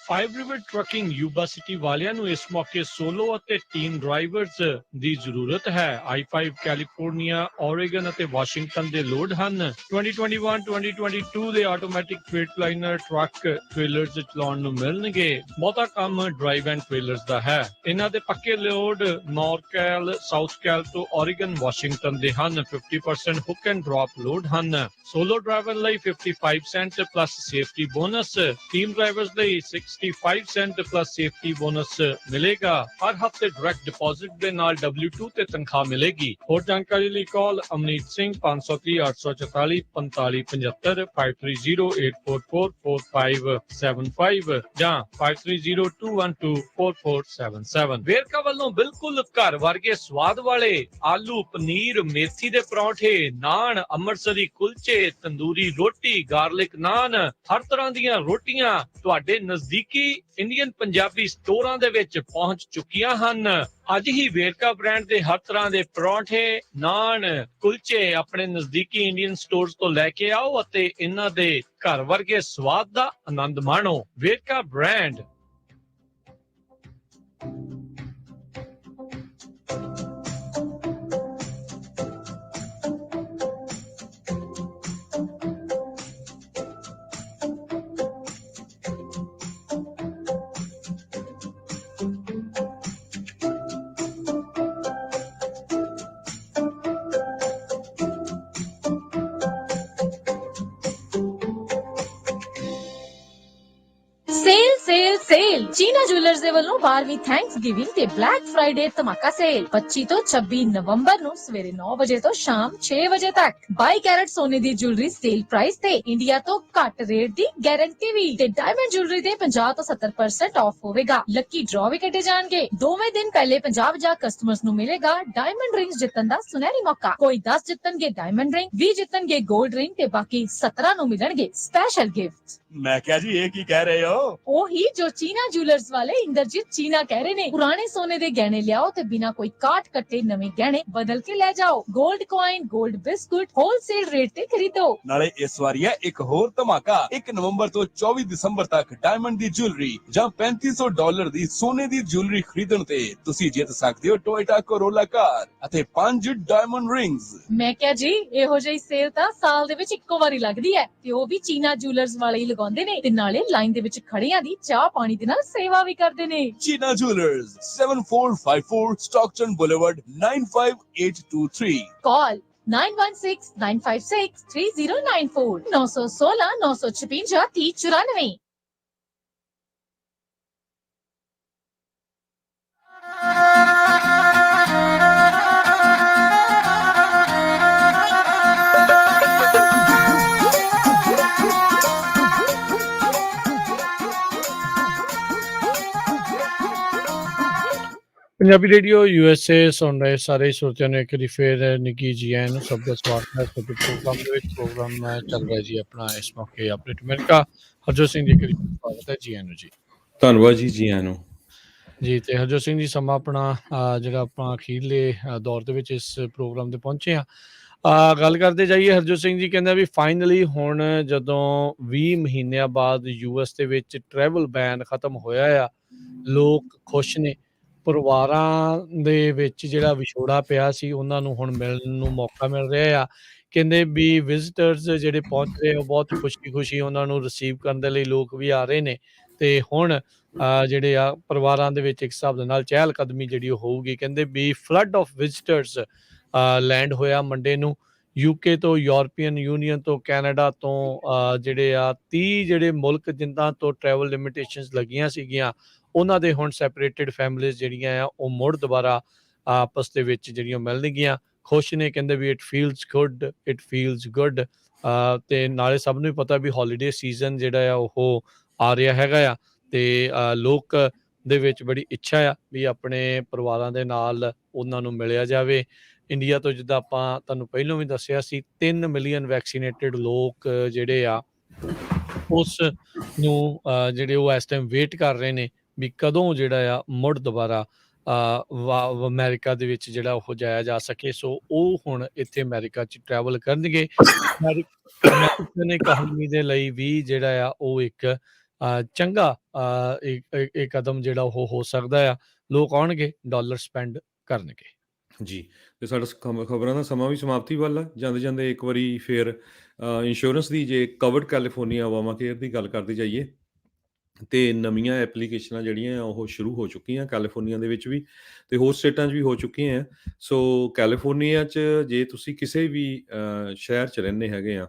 Five river trucking Yuba city ਵਾਲਿਆਂ ਨੂੰ ਇਸ ਮੌਕੇ ਸੋਲੋ ਅਤੇ ਟੀਮ ਡਰਾਈਵਰਸ ਦੀ ਜ਼ਰੂਰਤ ਹੈ। I-5 ਕੈਲੀਫੋਰਨੀਆ, ਓਰੇਗਨ ਅਤੇ ਵਾਸ਼ਿੰਗਟਨ ਦੇ load ਹਨ। 2021-2022 ਦੇ ਆਟੋਮੈਟਿਕ ਫreight ਲਾਈਨਰ ਟਰੱਕ ਟ੍ਰੇਲਰਸ ਚਲਾਉਣ ਨੂੰ ਮਿਲਣਗੇ। ਬਹੁਤਾ ਕੰਮ ਡਰਾਈਵ ਐਂਡ ਟ੍ਰੇਲਰਸ ਦਾ ਹੈ। ਇਹਨਾਂ ਦੇ ਪੱਕੇ ਲੋਡ ਨੌਰਕੈਲ, ਸਾਊਥ ਕੈਲ ਤੋਂ ਓਰੇਗਨ, ਵਾਸ਼ਿੰਗਟਨ ਦੇ ਹਨ। 50% ਹੁੱਕ ਐਂਡ ਡ੍ਰੌਪ ਲੋਡ ਹਨ। ਸੋਲੋ ਡਰਾਈਵਰ ਲਈ 55 cent plus safety bonus, team drivers ਲਈ 65 ਸੈਂਟ ਪਲੱਸ ਸੇਫਟੀ ਬੋਨਸ ਮਿਲੇਗਾ। ਹਰ ਹਫਤੇ ਡਾਇਰੈਕਟ ਡਿਪੋਜ਼ਿਟ ਦੇ ਨਾਲ W2 ਤੇ ਤਨਖਾਹ ਮਿਲੇਗੀ। ਹੋਰ ਜਾਣਕਾਰੀ ਲਈ ਕਾਲ ਅਮਨੀਤ ਸਿੰਘ 530 844 4575 5308444575 ਜਾਂ 5302124477। ਵੇਰਕਾ ਵੱਲੋਂ ਬਿਲਕੁਲ ਘਰ ਵਰਗੇ ਸਵਾਦ ਵਾਲੇ ਆਲੂ, ਪਨੀਰ, ਮੇਥੀ ਦੇ ਪਰੌਂਠੇ, ਨਾਨ, ਅੰਮ੍ਰਿਤਸਰੀ ਕੁਲਚੇ, ਤੰਦੂਰੀ ਰੋਟੀ, ਗਾਰਲਿਕ ਨਾਨ, ਹਰ ਤਰ੍ਹਾਂ ਦੀਆਂ ਰੋਟੀਆਂ ਤੁਹਾਡੇ ਨਜ਼ਦੀਕੀ ਇੰਡੀਅਨ ਪੰਜਾਬੀ ਸਟੋਰਾਂ ਦੇ ਵਿੱਚ ਪਹੁੰਚ ਚੁੱਕੀਆਂ ਹਨ। ਅੱਜ ਹੀ ਵੇਰਕਾ ਬ੍ਰਾਂਡ ਦੇ ਹਰ ਤਰ੍ਹਾਂ ਦੇ ਪਰੌਂਠੇ, ਨਾਨ, ਕੁਲਚੇ ਆਪਣੇ ਨਜ਼ਦੀਕੀ ਇੰਡੀਅਨ ਸਟੋਰਸ ਤੋਂ ਲੈ ਕੇ ਆਓ ਅਤੇ ਇਹਨਾਂ ਦੇ ਘਰ ਵਰਗੇ ਸਵਾਦ ਦਾ ਆਨੰਦ ਮਾਣੋ। ਵੇਰਕਾ ਬ੍ਰਾਂਡ। ਸੇਲ ਚੀਨਾ ਜੁਐਲਰਸ ਦੇ ਵੱਲੋਂ 12ਵੀਂ ਥੈਂਕਸਗਿਵਿੰਗ ਤੇ ਬਲੈਕ ਫਰਾਈਡੇ ਧਮਾਕਾ ਸੇਲ 25 ਤੋਂ 26 ਨਵੰਬਰ ਨੂੰ ਸਵੇਰੇ 9 ਵਜੇ ਤੋਂ ਸ਼ਾਮ 6 ਵਜੇ ਤੱਕ। 22 ਕੈਰਟ ਸੋਨੇ ਦੀ ਜੁਐਲਰੀ ਸੇਲ ਪ੍ਰਾਈਸ ਤੇ ਇੰਡੀਆ ਤੋਂ ਘੱਟ ਰੇਟ ਦੀ ਗਾਰੰਟੀ ਵੀ ਤੇ ਡਾਇਮੰਡ ਜੁਐਲਰੀ ਤੇ 50 ਤੋਂ 70% ਆਫ ਹੋਵੇਗਾ। ਲੱਕੀ ਡਰਾ ਵੀ ਕੱਢੇ ਜਾਣਗੇ। ਦੋਵੇਂ ਦਿਨ ਪਹਿਲੇ 50 ਕਸਟਮਰਸ ਨੂੰ ਮਿਲੇਗਾ ਡਾਇਮੰਡ ਰਿੰਗਸ ਜਿੱਤਣ ਦਾ ਸੁਨਹਿਰੀ ਮੌਕਾ। ਕੋਈ 10 ਜਿੱਤਣਗੇ ਡਾਇਮੰਡ ਰਿੰਗ, 20 ਜਿੱਤਣਗੇ 골ਡ ਰਿੰਗ ਤੇ ਬਾਕੀ 17 ਨੂੰ ਮਿਲਣਗੇ ਸਪੈਸ਼ਲ ਗਿਫਟ। ਮੈਂ ਕਿਹਾ ਜੀ ਇਹ ਕੀ ਕਹਿ ਰਹੇ ਹੋ? ਉਹੀ ਜੋ ਚੀਨਾ ਜੁਐਲਰਸ ਵਾਲੇ ਇੰਦਰਜੀਤ ਚੀਨਾ ਕਹਿ ਰਹੇ ਨੇ। ਪੁਰਾਣੇ ਸੋਨੇ ਦੇ ਗਹਿਣੇ ਲਿਆਓ ਤੇ ਬਿਨਾ ਕੋਈ ਕਾਟ ਕੱਟੇ ਨਵੇਂ ਗਹਿਣੇ ਬਦਲ ਕੇ ਲੈ ਜਾਓ। 골ਡ ਕੋਇਨ, 골ਡ ਬਿਸਕੁਟ ਹੋਲਸੇਲ ਰੇਟ ਤੇ ਖਰੀਦੋ। ਨਾਲੇ ਇਸ ਵਾਰੀ ਹੈ ਇੱਕ ਹੋਰ ਧਮਾਕਾ। 1 ਨਵੰਬਰ ਤੋਂ 24 ਦਸੰਬਰ ਤੱਕ ਡਾਇਮੰਡ ਦੀ ਜੁਐਲਰੀ ਜਾਂ $3500 ਦੀ ਸੋਨੇ ਦੀ ਜੁਐਲਰੀ ਖਰੀਦਣ ਤੇ ਤੁਸੀਂ ਜਿੱਤ ਸਕਦੇ ਹੋ ਟੋਇਟਾ ਕਰੋਲਾ ਕਾਰ ਅਤੇ 5 ਡਾਇਮੰਡ ਰਿੰਗਸ। ਮੈਂ ਕਿਹਾ ਜੀ ਇਹੋ ਜਿਹੀ ਸੇਲ ਤਾਂ ਸਾਲ ਦੇ ਵਿੱਚ ਇੱਕੋ ਵਾਰੀ ਲੱਗਦੀ ਹੈ ਤੇ ਉਹ ਵੀ ਚੀਨਾ ਜੁਐਲਰਸ ਵਾਲੇ ਹੀ ਲਗਾਉਂਦੇ ਨੇ ਤੇ ਨਾਲੇ ਲਾਈਨ ਦੇ ਵਿੱਚ ਖੜਿਆਂ ਦੀ ਚਾਹ ਪਾਣੀ ਦੇ ਨਾਲ ਸੇਵਾ ਵੀ ਕਰਦੇ ਨੇ। ਚੀਨਾ ਜੁਐਲਰਸ 7454 ਸਟਾਕਟਨ ਬੁਲੇਵਾਰਡ 95823। ਕਾਲ 9169563094 916 956 3094। ਪੰਜਾਬੀ ਰੇਡੀਓ USA ਸੁਣ ਰਹੇ ਸਾਰੇ ਸਰੋਤਿਆਂ ਨੂੰ ਇੱਕ ਵਾਰੀ ਫਿਰ ਨਿੱਘੀ ਜੀ ਆਇਆਂ ਨੂੰ। ਸਭ ਦਾ ਸਵਾਗਤ ਹੈ ਸਾਡੇ ਪ੍ਰੋਗਰਾਮ ਦੇ ਵਿੱਚ। ਪ੍ਰੋਗਰਾਮ ਚੱਲ ਰਿਹਾ ਜੀ ਆਪਣਾ ਇਸ ਮੌਕੇ ਅਪਡੇਟ ਅਮਰੀਕਾ। ਹਰਜੋਤ ਸਿੰਘ ਜੀ ਇੱਕ ਵਾਰੀ ਸਵਾਗਤ ਹੈ ਜੀ ਆਇਆਂ ਨੂੰ ਜੀ। ਧੰਨਵਾਦ ਜੀ ਆਇਆਂ ਨੂੰ ਜੀ। ਤੇ ਹਰਜੋਤ ਸਿੰਘ ਜੀ ਸਮਾਂ ਆਪਣਾ ਜਿਹੜਾ ਆਪਾਂ ਅਖੀਰਲੇ ਦੌਰ ਦੇ ਵਿੱਚ ਇਸ ਪ੍ਰੋਗਰਾਮ ਤੇ ਪਹੁੰਚੇ ਹਾਂ। ਗੱਲ ਕਰਦੇ ਜਾਈਏ। ਹਰਜੋਤ ਸਿੰਘ ਜੀ ਕਹਿੰਦਾ ਵੀ ਫਾਈਨਲੀ ਹੁਣ ਜਦੋਂ 20 ਮਹੀਨਿਆਂ ਬਾਅਦ US ਦੇ ਵਿੱਚ ਟਰੈਵਲ ਬੈਨ ਖਤਮ ਹੋਇਆ ਆ, ਲੋਕ ਖੁਸ਼ ਨੇ। ਪਰਿਵਾਰਾਂ ਦੇ ਵਿੱਚ ਜਿਹੜਾ ਵਿਛੋੜਾ ਪਿਆ ਸੀ, ਉਹਨਾਂ ਨੂੰ ਹੁਣ ਮਿਲਣ ਨੂੰ ਮੌਕਾ ਮਿਲ ਰਿਹਾ ਆ। ਕਹਿੰਦੇ ਵੀ ਵਿਜ਼ਿਟਰਸ ਜਿਹੜੇ ਪਹੁੰਚ ਰਹੇ, ਉਹ ਬਹੁਤ ਖੁਸ਼ੀ-ਖੁਸ਼ੀ ਉਹਨਾਂ ਨੂੰ ਰਿਸੀਵ ਕਰਨ ਦੇ ਲਈ ਲੋਕ ਵੀ ਆ ਰਹੇ ਨੇ ਤੇ ਹੁਣ ਜਿਹੜੇ ਆ ਪਰਿਵਾਰਾਂ ਦੇ ਵਿੱਚ ਇੱਕ ਹਿਸਾਬ ਦੇ ਨਾਲ ਚਹਿਲ-ਕਦਮੀ ਜਿਹੜੀ ਉਹ ਹੋਊਗੀ। ਕਹਿੰਦੇ ਵੀ ਫਲੱਡ ਆਫ ਵਿਜ਼ਿਟਰਸ ਲੈਂਡ ਹੋਇਆ ਮੰਡੇ ਨੂੰ ਯੂਕੇ ਤੋਂ, ਯੂਰਪੀਅਨ ਯੂਨੀਅਨ ਤੋਂ, ਕੈਨੇਡਾ ਤੋਂ ਜਿਹੜੇ ਆ 30 ਜਿਹੜੇ ਮੁਲਕ ਜਿਨ੍ਹਾਂ ਤੋਂ ਟਰੈਵਲ ਲਿਮਿਟੇਸ਼ਨਸ ਲੱਗੀਆਂ ਸੀਗੀਆਂ, ਉਹਨਾਂ ਦੇ ਹੁਣ ਸੈਪਰੇਟਿਡ ਫੈਮਿਲੀਜ਼ ਜਿਹੜੀਆਂ ਆ ਉਹ ਮੁੜ ਦੁਬਾਰਾ ਆਪਸ ਦੇ ਵਿੱਚ ਜਿਹੜੀਆਂ ਮਿਲਣਗੀਆਂ। ਖੁਸ਼ ਨੇ, ਕਹਿੰਦੇ ਵੀ ਇਟ ਫੀਲਸ ਗੁੱਡ ਤੇ ਨਾਲੇ ਸਭ ਨੂੰ ਹੀ ਪਤਾ ਵੀ ਹੌਲੀਡੇ ਸੀਜ਼ਨ ਜਿਹੜਾ ਆ ਉਹ ਆ ਰਿਹਾ ਹੈਗਾ ਆ ਤੇ ਲੋਕ ਦੇ ਵਿੱਚ ਬੜੀ ਇੱਛਾ ਆ ਵੀ ਆਪਣੇ ਪਰਿਵਾਰਾਂ ਦੇ ਨਾਲ ਉਹਨਾਂ ਨੂੰ ਮਿਲਿਆ ਜਾਵੇ। ਇੰਡੀਆ ਤੋਂ ਜਿੱਦਾਂ ਆਪਾਂ ਤੁਹਾਨੂੰ ਪਹਿਲਾਂ ਵੀ ਦੱਸਿਆ ਸੀ 3 ਮਿਲੀਅਨ ਵੈਕਸੀਨੇਟਿਡ ਲੋਕ ਜਿਹੜੇ ਆ ਉਸ ਨੂੰ ਜਿਹੜੇ ਉਹ ਇਸ ਟਾਈਮ ਵੇਟ ਕਰ ਰਹੇ ਨੇ ਵੀ ਕਦੋਂ ਜਿਹੜਾ ਆ ਮੁੜ ਦੁਬਾਰਾ ਅਮਰੀਕਾ ਦੇ ਵਿੱਚ ਜਿਹੜਾ ਉਹ ਜਾਇਆ ਜਾ ਸਕੇ। ਸੋ ਉਹ ਹੁਣ ਇੱਥੇ ਅਮਰੀਕਾ 'ਚ ਟਰੈਵਲ ਕਰਨਗੇ। ਅਮਰੀਕਨ ਇਕਾਨਮੀ ਦੇ ਲਈ ਵੀ ਜਿਹੜਾ ਆ ਉਹ ਇੱਕ ਚੰਗਾ ਇਹ ਕਦਮ ਜਿਹੜਾ ਉਹ ਹੋ ਸਕਦਾ ਆ। ਲੋਕ ਆਉਣਗੇ, ਡਾਲਰ ਸਪੈਂਡ ਕਰਨਗੇ। ਜੀ, ਤੇ ਸਾਡਾ ਖਬਰਾਂ ਦਾ ਸਮਾਂ ਵੀ ਸਮਾਪਤੀ ਵੱਲ ਆ। ਜਾਂਦੇ ਇੱਕ ਵਾਰੀ ਫੇਰ ਇੰਸ਼ੋਰੈਂਸ ਦੀ ਜੇ ਕਵਰਡ ਕੈਲੀਫੋਰਨੀਆ ਓਬਾਮਾ ਕੇਅਰ ਦੀ ਗੱਲ ਕਰਦੇ ਜਾਈਏ ਤੇ ਨਵੀਆਂ ਐਪਲੀਕੇਸ਼ਨਾਂ ਜਿਹੜੀਆਂ ਉਹ ਸ਼ੁਰੂ ਹੋ ਚੁੱਕੀਆਂ ਕੈਲੀਫੋਰਨੀਆ ਦੇ ਵਿੱਚ ਵੀ ਤੇ ਹੋਰ ਸਟੇਟਾਂ 'ਚ ਵੀ ਹੋ ਚੁੱਕੀਆਂ। ਸੋ ਕੈਲੀਫੋਰਨੀਆ 'ਚ ਜੇ ਤੁਸੀਂ ਕਿਸੇ ਵੀ ਸ਼ਹਿਰ 'ਚ ਰਹਿੰਦੇ ਹੈਗੇ ਆ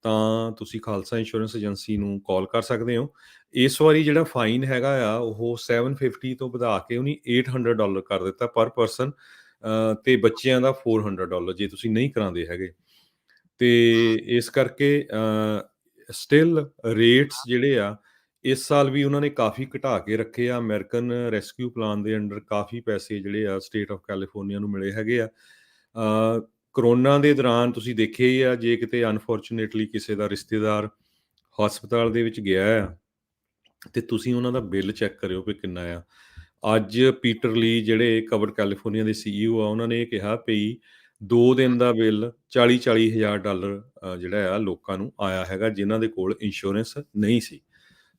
ਤਾਂ ਤੁਸੀਂ ਖਾਲਸਾ ਇੰਸ਼ੋਰੈਂਸ ਏਜੰਸੀ ਨੂੰ ਕਾਲ ਕਰ ਸਕਦੇ ਹੋ। ਇਸ ਵਾਰੀ ਜਿਹੜਾ ਫਾਈਨ ਹੈਗਾ ਆ ਉਹ 750 ਤੋਂ ਵਧਾ ਕੇ ਉਹਨੇ $800 ਕਰ ਦਿੱਤਾ ਪਰ ਪਰਸਨ ਤੇ ਬੱਚਿਆਂ ਦਾ $400 ਜੇ ਤੁਸੀਂ ਨਹੀਂ ਕਰਾਉਂਦੇ ਹੈਗੇ। ਤੇ ਇਸ ਕਰਕੇ ਸਟਿਲ ਰੇਟਸ ਜਿਹੜੇ ਆ ਇਸ ਸਾਲ ਵੀ ਉਹਨਾਂ ਨੇ ਕਾਫੀ ਘਟਾ ਕੇ ਰੱਖੇ ਆ। ਅਮਰੀਕਨ ਰੈਸਕਿਊ ਪਲਾਨ ਦੇ ਅੰਡਰ ਕਾਫੀ ਪੈਸੇ ਜਿਹੜੇ ਆ ਸਟੇਟ ਆਫ ਕੈਲੀਫੋਰਨੀਆ ਨੂੰ ਮਿਲੇ ਹੈਗੇ ਆ। ਕਰੋਨਾ ਦੇ ਦੌਰਾਨ ਤੁਸੀਂ ਦੇਖਿਆ ਹੀ ਆ, ਜੇ ਕਿਤੇ ਅਨਫੋਰਚੂਨੇਟਲੀ ਕਿਸੇ ਦਾ ਰਿਸ਼ਤੇਦਾਰ ਹਸਪਤਾਲ ਦੇ ਵਿੱਚ ਗਿਆ ਆ ਤੇ ਤੁਸੀਂ ਉਹਨਾਂ ਦਾ ਬਿੱਲ ਚੈੱਕ ਕਰਿਓ ਕਿ ਕਿੰਨਾ ਆ। ਅੱਜ ਪੀਟਰ ਲੀ ਜਿਹੜੇ ਕਵਰਡ ਕੈਲੀਫੋਰਨੀਆ ਦੇ CEO ਆ, ਉਹਨਾਂ ਨੇ ਇਹ ਕਿਹਾ ਵੀ 2 ਦਿਨ ਦਾ ਬਿੱਲ $40,000 ਜਿਹੜਾ ਆ ਲੋਕਾਂ ਨੂੰ ਆਇਆ ਹੈਗਾ ਜਿਨ੍ਹਾਂ ਦੇ ਕੋਲ ਇੰਸ਼ੋਰੈਂਸ ਨਹੀਂ ਸੀ।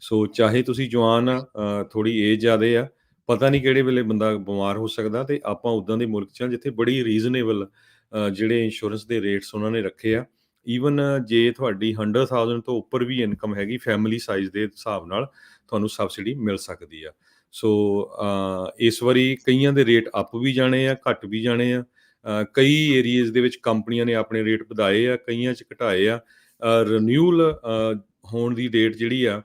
ਸੋ ਚਾਹੇ ਤੁਸੀਂ ਜਵਾਨ ਆ, ਥੋੜੀ ਏਜ ਜ਼ਿਆਦੇ ਆ, ਪਤਾ ਨਹੀਂ ਕਿਹੜੇ ਵੇਲੇ ਬੰਦਾ ਬਿਮਾਰ ਹੋ ਸਕਦਾ ਤੇ ਆਪਾਂ ਉੱਦਾਂ ਦੇ ਮੁਲਕ 'ਚ ਜਿੱਥੇ ਬੜੀ ਰੀਜ਼ਨੇਬਲ ਜਿਹੜੇ ਇੰਸ਼ੋਰੈਂਸ ਦੇ ਰੇਟਸ ਉਹਨਾਂ ਨੇ ਰੱਖੇ ਆ। ਈਵਨ ਜੇ ਤੁਹਾਡੀ 100,000 ਤੋਂ ਉੱਪਰ ਵੀ ਇਨਕਮ ਹੈਗੀ, ਫੈਮਿਲੀ ਸਾਈਜ਼ ਦੇ ਹਿਸਾਬ ਨਾਲ ਤੁਹਾਨੂੰ ਸਬਸਿਡੀ ਮਿਲ ਸਕਦੀ ਆ। ਸੋ ਇਸ ਵਾਰੀ ਕਈਆਂ ਦੇ ਰੇਟ ਅਪ ਵੀ ਜਾਣੇ ਆ, ਘੱਟ ਵੀ ਜਾਣੇ ਆ। ਕਈ ਏਰੀਏਜ਼ ਦੇ ਵਿੱਚ ਕੰਪਨੀਆਂ ਨੇ ਆਪਣੇ ਰੇਟ ਵਧਾਏ ਆ, ਕਈਆਂ 'ਚ ਘਟਾਏ ਆ। ਰਿਨਿਊਅਲ ਹੋਣ ਦੀ ਡੇਟ ਜਿਹੜੀ ਆ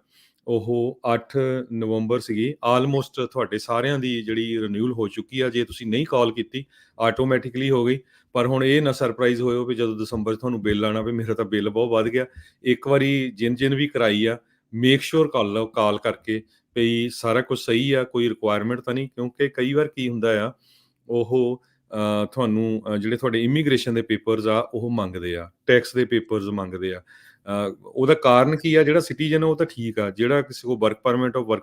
ਉਹ 8 ਨਵੰਬਰ ਸੀਗੀ। ਆਲਮੋਸਟ ਤੁਹਾਡੇ ਸਾਰਿਆਂ ਦੀ ਜਿਹੜੀ ਰਿਨਿਊਅਲ ਹੋ ਚੁੱਕੀ ਆ। ਜੇ ਤੁਸੀਂ ਨਹੀਂ ਕਾਲ ਕੀਤੀ ਆਟੋਮੈਟਿਕਲੀ ਹੋ ਗਈ। ਪਰ ਹੁਣ ਇਹ ਨਾ ਸਰਪ੍ਰਾਈਜ਼ ਹੋਇਓ ਵੀ ਜਦੋਂ ਦਸੰਬਰ 'ਚ ਤੁਹਾਨੂੰ ਬਿੱਲ ਆਉਣਾ ਵੀ ਮੇਰਾ ਤਾਂ ਬਿੱਲ ਬਹੁਤ ਵੱਧ ਗਿਆ। ਇੱਕ ਵਾਰੀ ਜਿਨ ਵੀ ਕਰਾਈ ਆ ਮੇਕ ਸ਼ੋਰ ਕਰ ਲਓ ਕਾਲ ਕਰਕੇ ਵੀ ਸਾਰਾ ਕੁਝ ਸਹੀ ਆ, ਕੋਈ ਰਿਕੁਆਇਰਮੈਂਟ ਤਾਂ ਨਹੀਂ। ਕਿਉਂਕਿ ਕਈ ਵਾਰ ਕੀ ਹੁੰਦਾ ਆ ਉਹ ਤੁਹਾਨੂੰ ਜਿਹੜੇ ਤੁਹਾਡੇ ਇਮੀਗ੍ਰੇਸ਼ਨ ਦੇ ਪੇਪਰਸ ਆ ਉਹ ਮੰਗਦੇ ਆ, ਟੈਕਸ ਦੇ ਪੇਪਰਸ ਮੰਗਦੇ ਆ। ਉਹਦਾ ਕਾਰਨ ਕੀ ਆ, ਜਿਹੜਾ ਸਿਟੀਜ਼ਨ ਉਹ ਤਾਂ ਠੀਕ ਆ, ਜਿਹੜਾ ਕਿਸੇ ਕੋਲ ਵਰਕ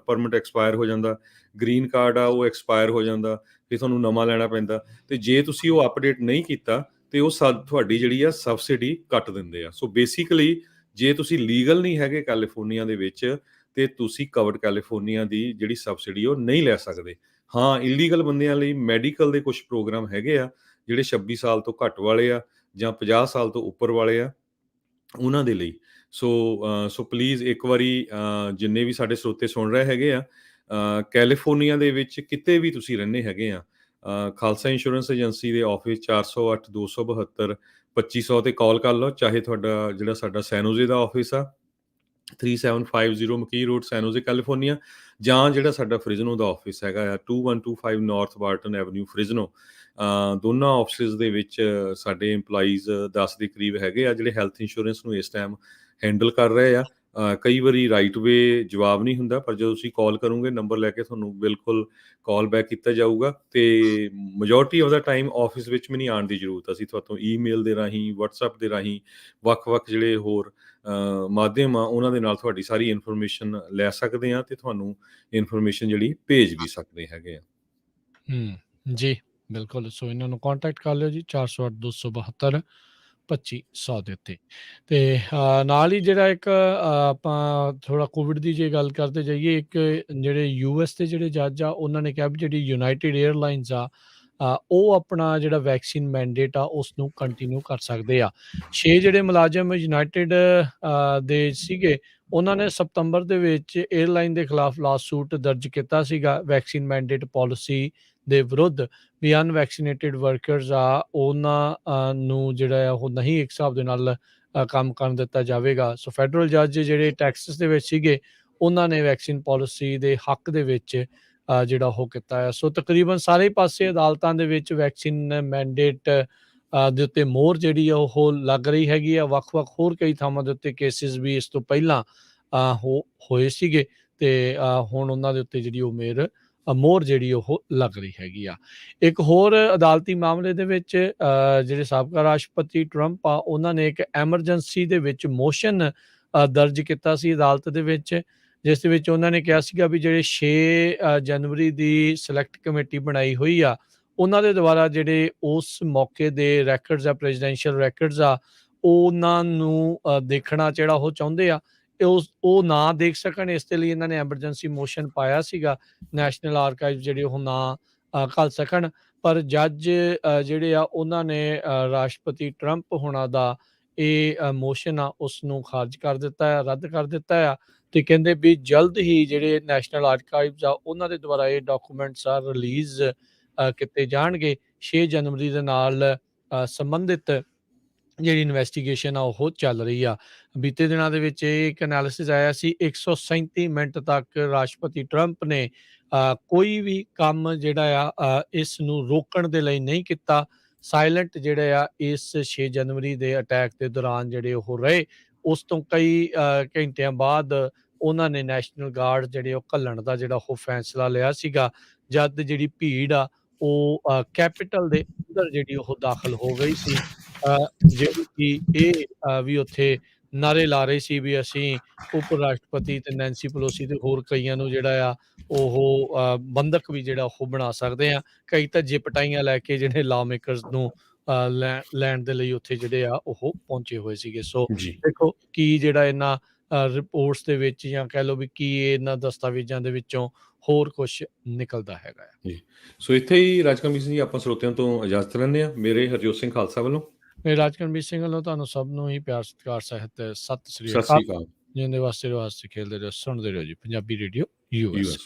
ਪਰਮਿਟ ਐਕਸਪਾਇਰ ਹੋ ਜਾਂਦਾ, ਗ੍ਰੀਨ ਕਾਰਡ ਆ ਉਹ ਐਕਸਪਾਇਰ ਹੋ ਜਾਂਦਾ, ਫਿਰ ਤੁਹਾਨੂੰ ਨਵਾਂ ਲੈਣਾ ਪੈਂਦਾ। ਤੇ ਜੇ ਤੁਸੀਂ ਉਹ ਅਪਡੇਟ ਨਹੀਂ ਕੀਤਾ ਤੇ ਉਹ ਤੁਹਾਡੀ ਜਿਹੜੀ ਆ ਸਬਸਿਡੀ ਕੱਟ ਦਿੰਦੇ ਆ। ਸੋ ਬੇਸਿਕਲੀ ਜੇ ਤੁਸੀਂ ਲੀਗਲ ਨਹੀਂ ਹੈਗੇ ਕੈਲੀਫੋਰਨੀਆ ਦੇ ਵਿੱਚ ਤੇ ਤੁਸੀਂ ਕਵਰਡ ਕੈਲੀਫੋਰਨੀਆ ਦੀ ਜਿਹੜੀ ਸਬਸਿਡੀ ਉਹ ਨਹੀਂ ਲੈ ਸਕਦੇ। ਹਾਂ, ਇਲੀਗਲ ਬੰਦਿਆਂ ਲਈ ਮੈਡੀਕਲ ਦੇ ਕੁਝ ਪ੍ਰੋਗਰਾਮ ਹੈਗੇ ਆ ਜਿਹੜੇ 26 ਸਾਲ ਤੋਂ ਘੱਟ ਵਾਲੇ ਆ ਜਾਂ 50 ਸਾਲ ਤੋਂ ਉੱਪਰ ਵਾਲੇ ਆ ਉਹਨਾਂ ਦੇ ਲਈ। ਸੋ ਪਲੀਜ਼ ਇੱਕ ਵਾਰੀ ਜਿੰਨੇ ਵੀ ਸਾਡੇ ਸਰੋਤੇ ਸੁਣ ਰਹੇ ਹੈਗੇ ਆ ਕੈਲੀਫੋਰਨੀਆ ਦੇ ਵਿੱਚ ਕਿਤੇ ਵੀ ਤੁਸੀਂ ਰਹਿੰਦੇ ਹੈਗੇ ਆ, ਖਾਲਸਾ ਇੰਸ਼ੋਰੈਂਸ ਏਜੰਸੀ ਦੇ ਆਫਿਸ 408-272-2500 ਤੇ ਕਾਲ ਕਰ ਲਓ। ਚਾਹੇ ਤੁਹਾਡਾ ਜਿਹੜਾ ਸਾਡਾ ਸੈਨੋਜ਼ੇ ਦਾ ਆਫਿਸ ਆ 3750 ਮਕੀ ਰੋਡ ਸੈਨੋਜ਼ੇ ਕੈਲੀਫੋਰਨੀਆ, ਜਾਂ ਜਿਹੜਾ ਸਾਡਾ ਫ੍ਰਿਜ਼ਨੋ ਦਾ ਆਫਿਸ ਹੈਗਾ ਆ 2125 ਨਾਰਥ ਬਾਰਟਨ ਐਵਨਿਊ ਫ੍ਰਿਜ਼ਨੋ। ਦੋਨਾਂ ਆਫਿਸਿਸ ਦੇ ਵਿੱਚ ਸਾਡੇ EMPLOYEES 10 ਦੇ ਕਰੀਬ ਹੈਗੇ ਆ ਜਿਹੜੇ ਹੈਲਥ ਇੰਸ਼ੋਰੈਂਸ ਨੂੰ ਇਸ ਟਾਈਮ ਹੈਂਡਲ ਕਰ ਰਹੇ ਆ। ਕਈ ਵਾਰੀ ਰਾਈਟ ਵੇ ਜਵਾਬ ਨਹੀਂ ਹੁੰਦਾ, ਪਰ ਜਦੋਂ ਤੁਸੀਂ ਕਾਲ ਕਰੋਗੇ ਨੰਬਰ ਲੈ ਕੇ ਤੁਹਾਨੂੰ ਬਿਲਕੁਲ ਕਾਲ ਬੈਕ ਕੀਤਾ ਜਾਊਗਾ। ਤੇ majority of the time office ਵਿੱਚ ਵੀ ਨਹੀਂ ਆਉਣ ਦੀ ਜ਼ਰੂਰਤ। ਅਸੀਂ ਤੁਹਾਨੂੰ ਈਮੇਲ ਦੇ ਰਾਹੀਂ, WhatsApp ਦੇ ਰਾਹੀਂ, ਵੱਖ-ਵੱਖ ਜਿਹੜੇ ਹੋਰ ਮਾਧਿਅਮ ਆ ਉਹਨਾਂ ਦੇ ਨਾਲ ਤੁਹਾਡੀ ਸਾਰੀ ਇਨਫੋਰਮੇਸ਼ਨ ਲੈ ਸਕਦੇ ਆ ਤੇ ਤੁਹਾਨੂੰ ਇਨਫੋਰਮੇਸ਼ਨ ਜਿਹੜੀ ਭੇਜ ਵੀ ਸਕਦੇ ਹੈਗੇ ਆ। ਜੀ ਬਿਲਕੁਲ। ਸੋ ਇਹਨਾਂ ਨੂੰ ਕੰਟੈਕਟ ਕਰ ਲਿਓ ਜੀ 408-272 2500 ਦੇ ਉੱਤੇ। ਤੇ ਨਾਲ ਹੀ ਜਿਹੜਾ ਇੱਕ ਆਪਾਂ ਥੋੜ੍ਹਾ ਕੋਵਿਡ ਦੀ ਜੇ ਗੱਲ ਕਰਦੇ ਜਾਈਏ, ਇੱਕ ਜਿਹੜੇ US ਦੇ ਜਿਹੜੇ ਜੱਜ ਆ ਉਹਨਾਂ ਨੇ ਕਿਹਾ ਵੀ ਜਿਹੜੀ ਯੂਨਾਈਟਿਡ ਏਅਰਲਾਈਨਸ ਆ ਉਹ ਆਪਣਾ ਜਿਹੜਾ ਵੈਕਸੀਨ ਮੈਂਡੇਟ ਆ ਉਸ ਨੂੰ ਕੰਟੀਨਿਊ ਕਰ ਸਕਦੇ ਆ। 6 ਜਿਹੜੇ ਮੁਲਾਜ਼ਮ ਯੂਨਾਈਟਿਡ ਦੇ ਸੀਗੇ ਉਹਨਾਂ ਨੇ ਸਤੰਬਰ ਦੇ ਵਿੱਚ ਏਅਰਲਾਈਨ ਦੇ ਖਿਲਾਫ ਲਾਸੂਟ ਦਰਜ ਕੀਤਾ ਸੀਗਾ ਵੈਕਸੀਨ ਮੈਂਡੇਟ ਪਾਲਿਸੀ ਦੇ ਵਿਰੁੱਧ ਵੀ ਅਨਵੈਕਸੀਨੇਟਿਡ ਵਰਕਰਸ ਆ ਉਹਨਾਂ ਨੂੰ ਜਿਹੜਾ ਆ ਉਹ ਨਹੀਂ ਇੱਕ ਹਿਸਾਬ ਦੇ ਨਾਲ ਕੰਮ ਕਰਨ ਦਿੱਤਾ ਜਾਵੇਗਾ। ਸੋ ਫੈਡਰਲ ਜੱਜ ਜਿਹੜੇ ਟੈਕਸਸ ਦੇ ਵਿੱਚ ਸੀਗੇ ਉਹਨਾਂ ਨੇ ਵੈਕਸੀਨ ਪਾਲਿਸੀ ਦੇ ਹੱਕ ਦੇ ਵਿੱਚ ਜਿਹੜਾ ਉਹ ਕੀਤਾ ਹੈ। ਸੋ ਤਕਰੀਬਨ ਸਾਰੇ ਪਾਸੇ ਅਦਾਲਤਾਂ ਦੇ ਵਿੱਚ ਵੈਕਸੀਨ ਮੈਂਡੇਟ ਦੇ ਉੱਤੇ ਮੋਹਰ ਜਿਹੜੀ ਆ ਉਹ ਲੱਗ ਰਹੀ ਹੈਗੀ ਆ। ਵੱਖ-ਵੱਖ ਹੋਰ ਕਈ ਥਾਵਾਂ ਦੇ ਉੱਤੇ ਕੇਸਿਸ ਵੀ ਇਸ ਤੋਂ ਪਹਿਲਾਂ ਹੋਏ ਸੀਗੇ ਤੇ ਹੁਣ ਉਹਨਾਂ ਦੇ ਉੱਤੇ ਜਿਹੜੀ ਉਹ ਮੋਹਰ ਜਿਹੜੀ ਉਹ ਲੱਗ ਰਹੀ ਹੈਗੀ ਆ। ਇੱਕ ਹੋਰ ਅਦਾਲਤੀ ਮਾਮਲੇ ਦੇ ਵਿੱਚ ਜਿਹੜੇ ਸਾਬਕਾ ਰਾਸ਼ਟਰਪਤੀ ਟਰੰਪ ਆ ਉਹਨਾਂ ਨੇ ਇੱਕ ਐਮਰਜੈਂਸੀ ਦੇ ਵਿੱਚ ਮੋਸ਼ਨ ਦਰਜ ਕੀਤਾ ਸੀ ਅਦਾਲਤ ਦੇ ਵਿੱਚ, ਜਿਸ ਦੇ ਵਿੱਚ ਉਹਨਾਂ ਨੇ ਕਿਹਾ ਸੀਗਾ ਵੀ ਜਿਹੜੇ 6 ਜਨਵਰੀ ਦੀ ਸਿਲੈਕਟ ਕਮੇਟੀ ਬਣਾਈ ਹੋਈ ਆ ਉਹਨਾਂ ਦੇ ਦੁਆਰਾ ਜਿਹੜੇ ਉਸ ਮੌਕੇ ਦੇ ਰੈਕਰਡਸ ਆ, ਪ੍ਰੈਜ਼ੀਡੈਂਸ਼ੀਅਲ ਰੈਕਰਡਸ ਆ, ਉਹਨਾਂ ਨੂੰ ਦੇਖਣਾ ਜਿਹੜਾ ਉਹ ਚਾਹੁੰਦੇ ਆ ਉਹ ਨਾ ਦੇਖ ਸਕਣ। ਇਸ ਦੇ ਲਈ ਇਹਨਾਂ ਨੇ ਐਮਰਜੈਂਸੀ ਮੋਸ਼ਨ ਪਾਇਆ ਸੀਗਾ ਨੈਸ਼ਨਲ ਆਰਕਾਈਵ ਜਿਹੜੇ ਉਹ ਨਾ ਘੱਲ ਸਕਣ। ਪਰ ਜੱਜ ਜਿਹੜੇ ਆ ਉਹਨਾਂ ਨੇ ਰਾਸ਼ਟਰਪਤੀ ਟਰੰਪ ਹੋਣਾ ਦਾ ਇਹ ਮੋਸ਼ਨ ਆ ਉਸ ਨੂੰ ਖਾਰਜ ਕਰ ਦਿੱਤਾ ਹੈ, ਰੱਦ ਕਰ ਦਿੱਤਾ ਆ ਤੇ ਕਹਿੰਦੇ ਵੀ ਜਲਦ ਹੀ ਜਿਹੜੇ ਨੈਸ਼ਨਲ ਆਰਕਾਈਵਸ ਆ ਉਹਨਾਂ ਦੇ ਦੁਆਰਾ ਇਹ ਡਾਕੂਮੈਂਟਸ ਆ ਰਿਲੀਜ਼ ਕੀਤੇ ਜਾਣਗੇ। 6 ਜਨਵਰੀ ਦੇ ਨਾਲ ਸੰਬੰਧਿਤ ਜਿਹੜੀ ਇਨਵੈਸਟੀਗੇਸ਼ਨ ਆ ਉਹ ਚੱਲ ਰਹੀ ਆ। ਬੀਤੇ ਦਿਨਾਂ ਦੇ ਵਿੱਚ ਇੱਕ ਐਨਾਲਿਸਿਸ ਆਇਆ ਸੀ 137 ਮਿੰਟ ਤੱਕ ਰਾਸ਼ਟਰਪਤੀ ਟਰੰਪ ਨੇ ਕੋਈ ਵੀ ਕੰਮ ਜਿਹੜਾ ਆ ਇਸ ਨੂੰ ਰੋਕਣ ਦੇ ਲਈ ਨਹੀਂ ਕੀਤਾ। ਸਾਇਲੈਂਟ ਜਿਹੜੇ ਆ ਇਸ 6 ਜਨਵਰੀ ਦੇ ਅਟੈਕ ਦੇ ਦੌਰਾਨ ਜਿਹੜੇ ਉਹ ਰਹੇ। ਉਸ ਤੋਂ ਕਈ ਘੰਟਿਆਂ ਬਾਅਦ ਉਹਨਾਂ ਨੇ ਨੈਸ਼ਨਲ ਗਾਰਡ ਜਿਹੜੇ ਉਹ ਘੱਲਣ ਦਾ ਜਿਹੜਾ ਉਹ ਫੈਸਲਾ ਲਿਆ ਸੀਗਾ, ਜਦ ਜਿਹੜੀ ਭੀੜ ਆ ਉਹ ਕੈਪੀਟਲ ਦੇ ਅੰਦਰ ਜਿਹੜੀ ਉਹ ਦਾਖਲ ਹੋ ਗਈ ਸੀ, ਜਿਹੜੀ ਕਿ ਇਹ ਵੀ ਉੱਥੇ ਨਾਰੇ ਲਾ ਰਹੇ ਸੀ ਵੀ ਅਸੀਂ ਉਪ ਰਾਸ਼ਟਰਪਤੀ ਤੇ ਨੈਂਸੀ ਪਲੋਸੀ ਤੇ ਹੋਰ ਕਈਆਂ ਨੂੰ ਜਿਹੜਾ ਆ ਉਹ ਬੰਦਕ ਵੀ ਜਿਹੜਾ ਉਹ ਬਣਾ ਸਕਦੇ ਆ। ਕਈ ਤਾਂ ਜਿਪਟਾਈਆਂ ਲੈ ਕੇ ਜਿਹੜੇ ਲਾ ਮੇਕਰਸ ਨੂੰ ਲੈਣ ਦੇ ਲਈ ਉੱਥੇ ਜਿਹੜੇ ਆ ਉਹ ਪਹੁੰਚੇ ਹੋਏ ਸੀਗੇ। ਸੋ ਦੇਖੋ ਕੀ ਜਿਹੜਾ ਇਹਨਾਂ ਰਿਪੋਰਟਸ ਦੇ ਵਿੱਚ ਜਾਂ ਕਹਿ ਲਓ ਵੀ ਕੀ ਇਹਨਾਂ ਦਸਤਾਵੇਜ਼ਾਂ ਦੇ ਵਿੱਚੋਂ ਹੋਰ ਕੁਝ ਨਿਕਲਦਾ ਹੈਗਾ ਜੀ। ਸੋ ਇੱਥੇ ਹੀ ਰਾਜਕਰਮਜੀਤ ਸਿੰਘ ਜੀ ਆਪਾਂ ਸਰੋਤਿਆਂ ਤੋਂ ਇਜਾਜ਼ਤ ਲੈਂਦੇ ਹਾਂ। ਮੇਰੇ ਹਰਜੋਤ ਸਿੰਘ ਖਾਲਸਾ ਵੱਲੋਂ, ਮੇਰੇ ਰਾਜਕਰਮਜੀਤ ਸਿੰਘ ਵੱਲੋਂ ਤੁਹਾਨੂੰ ਸਭ ਨੂੰ ਹੀ ਪਿਆਰ ਸਤਿਕਾਰ ਸਹਿਤ ਸਤਿ ਸ੍ਰੀ ਅਕਾਲ। ਜਿੰਦੇ ਵਾਸਤੇ ਖੇਲਦੇ ਰਹੋ, ਸੁਣਦੇ ਰਹੋ ਜੀ ਪੰਜਾਬੀ ਰੇਡੀਓ US।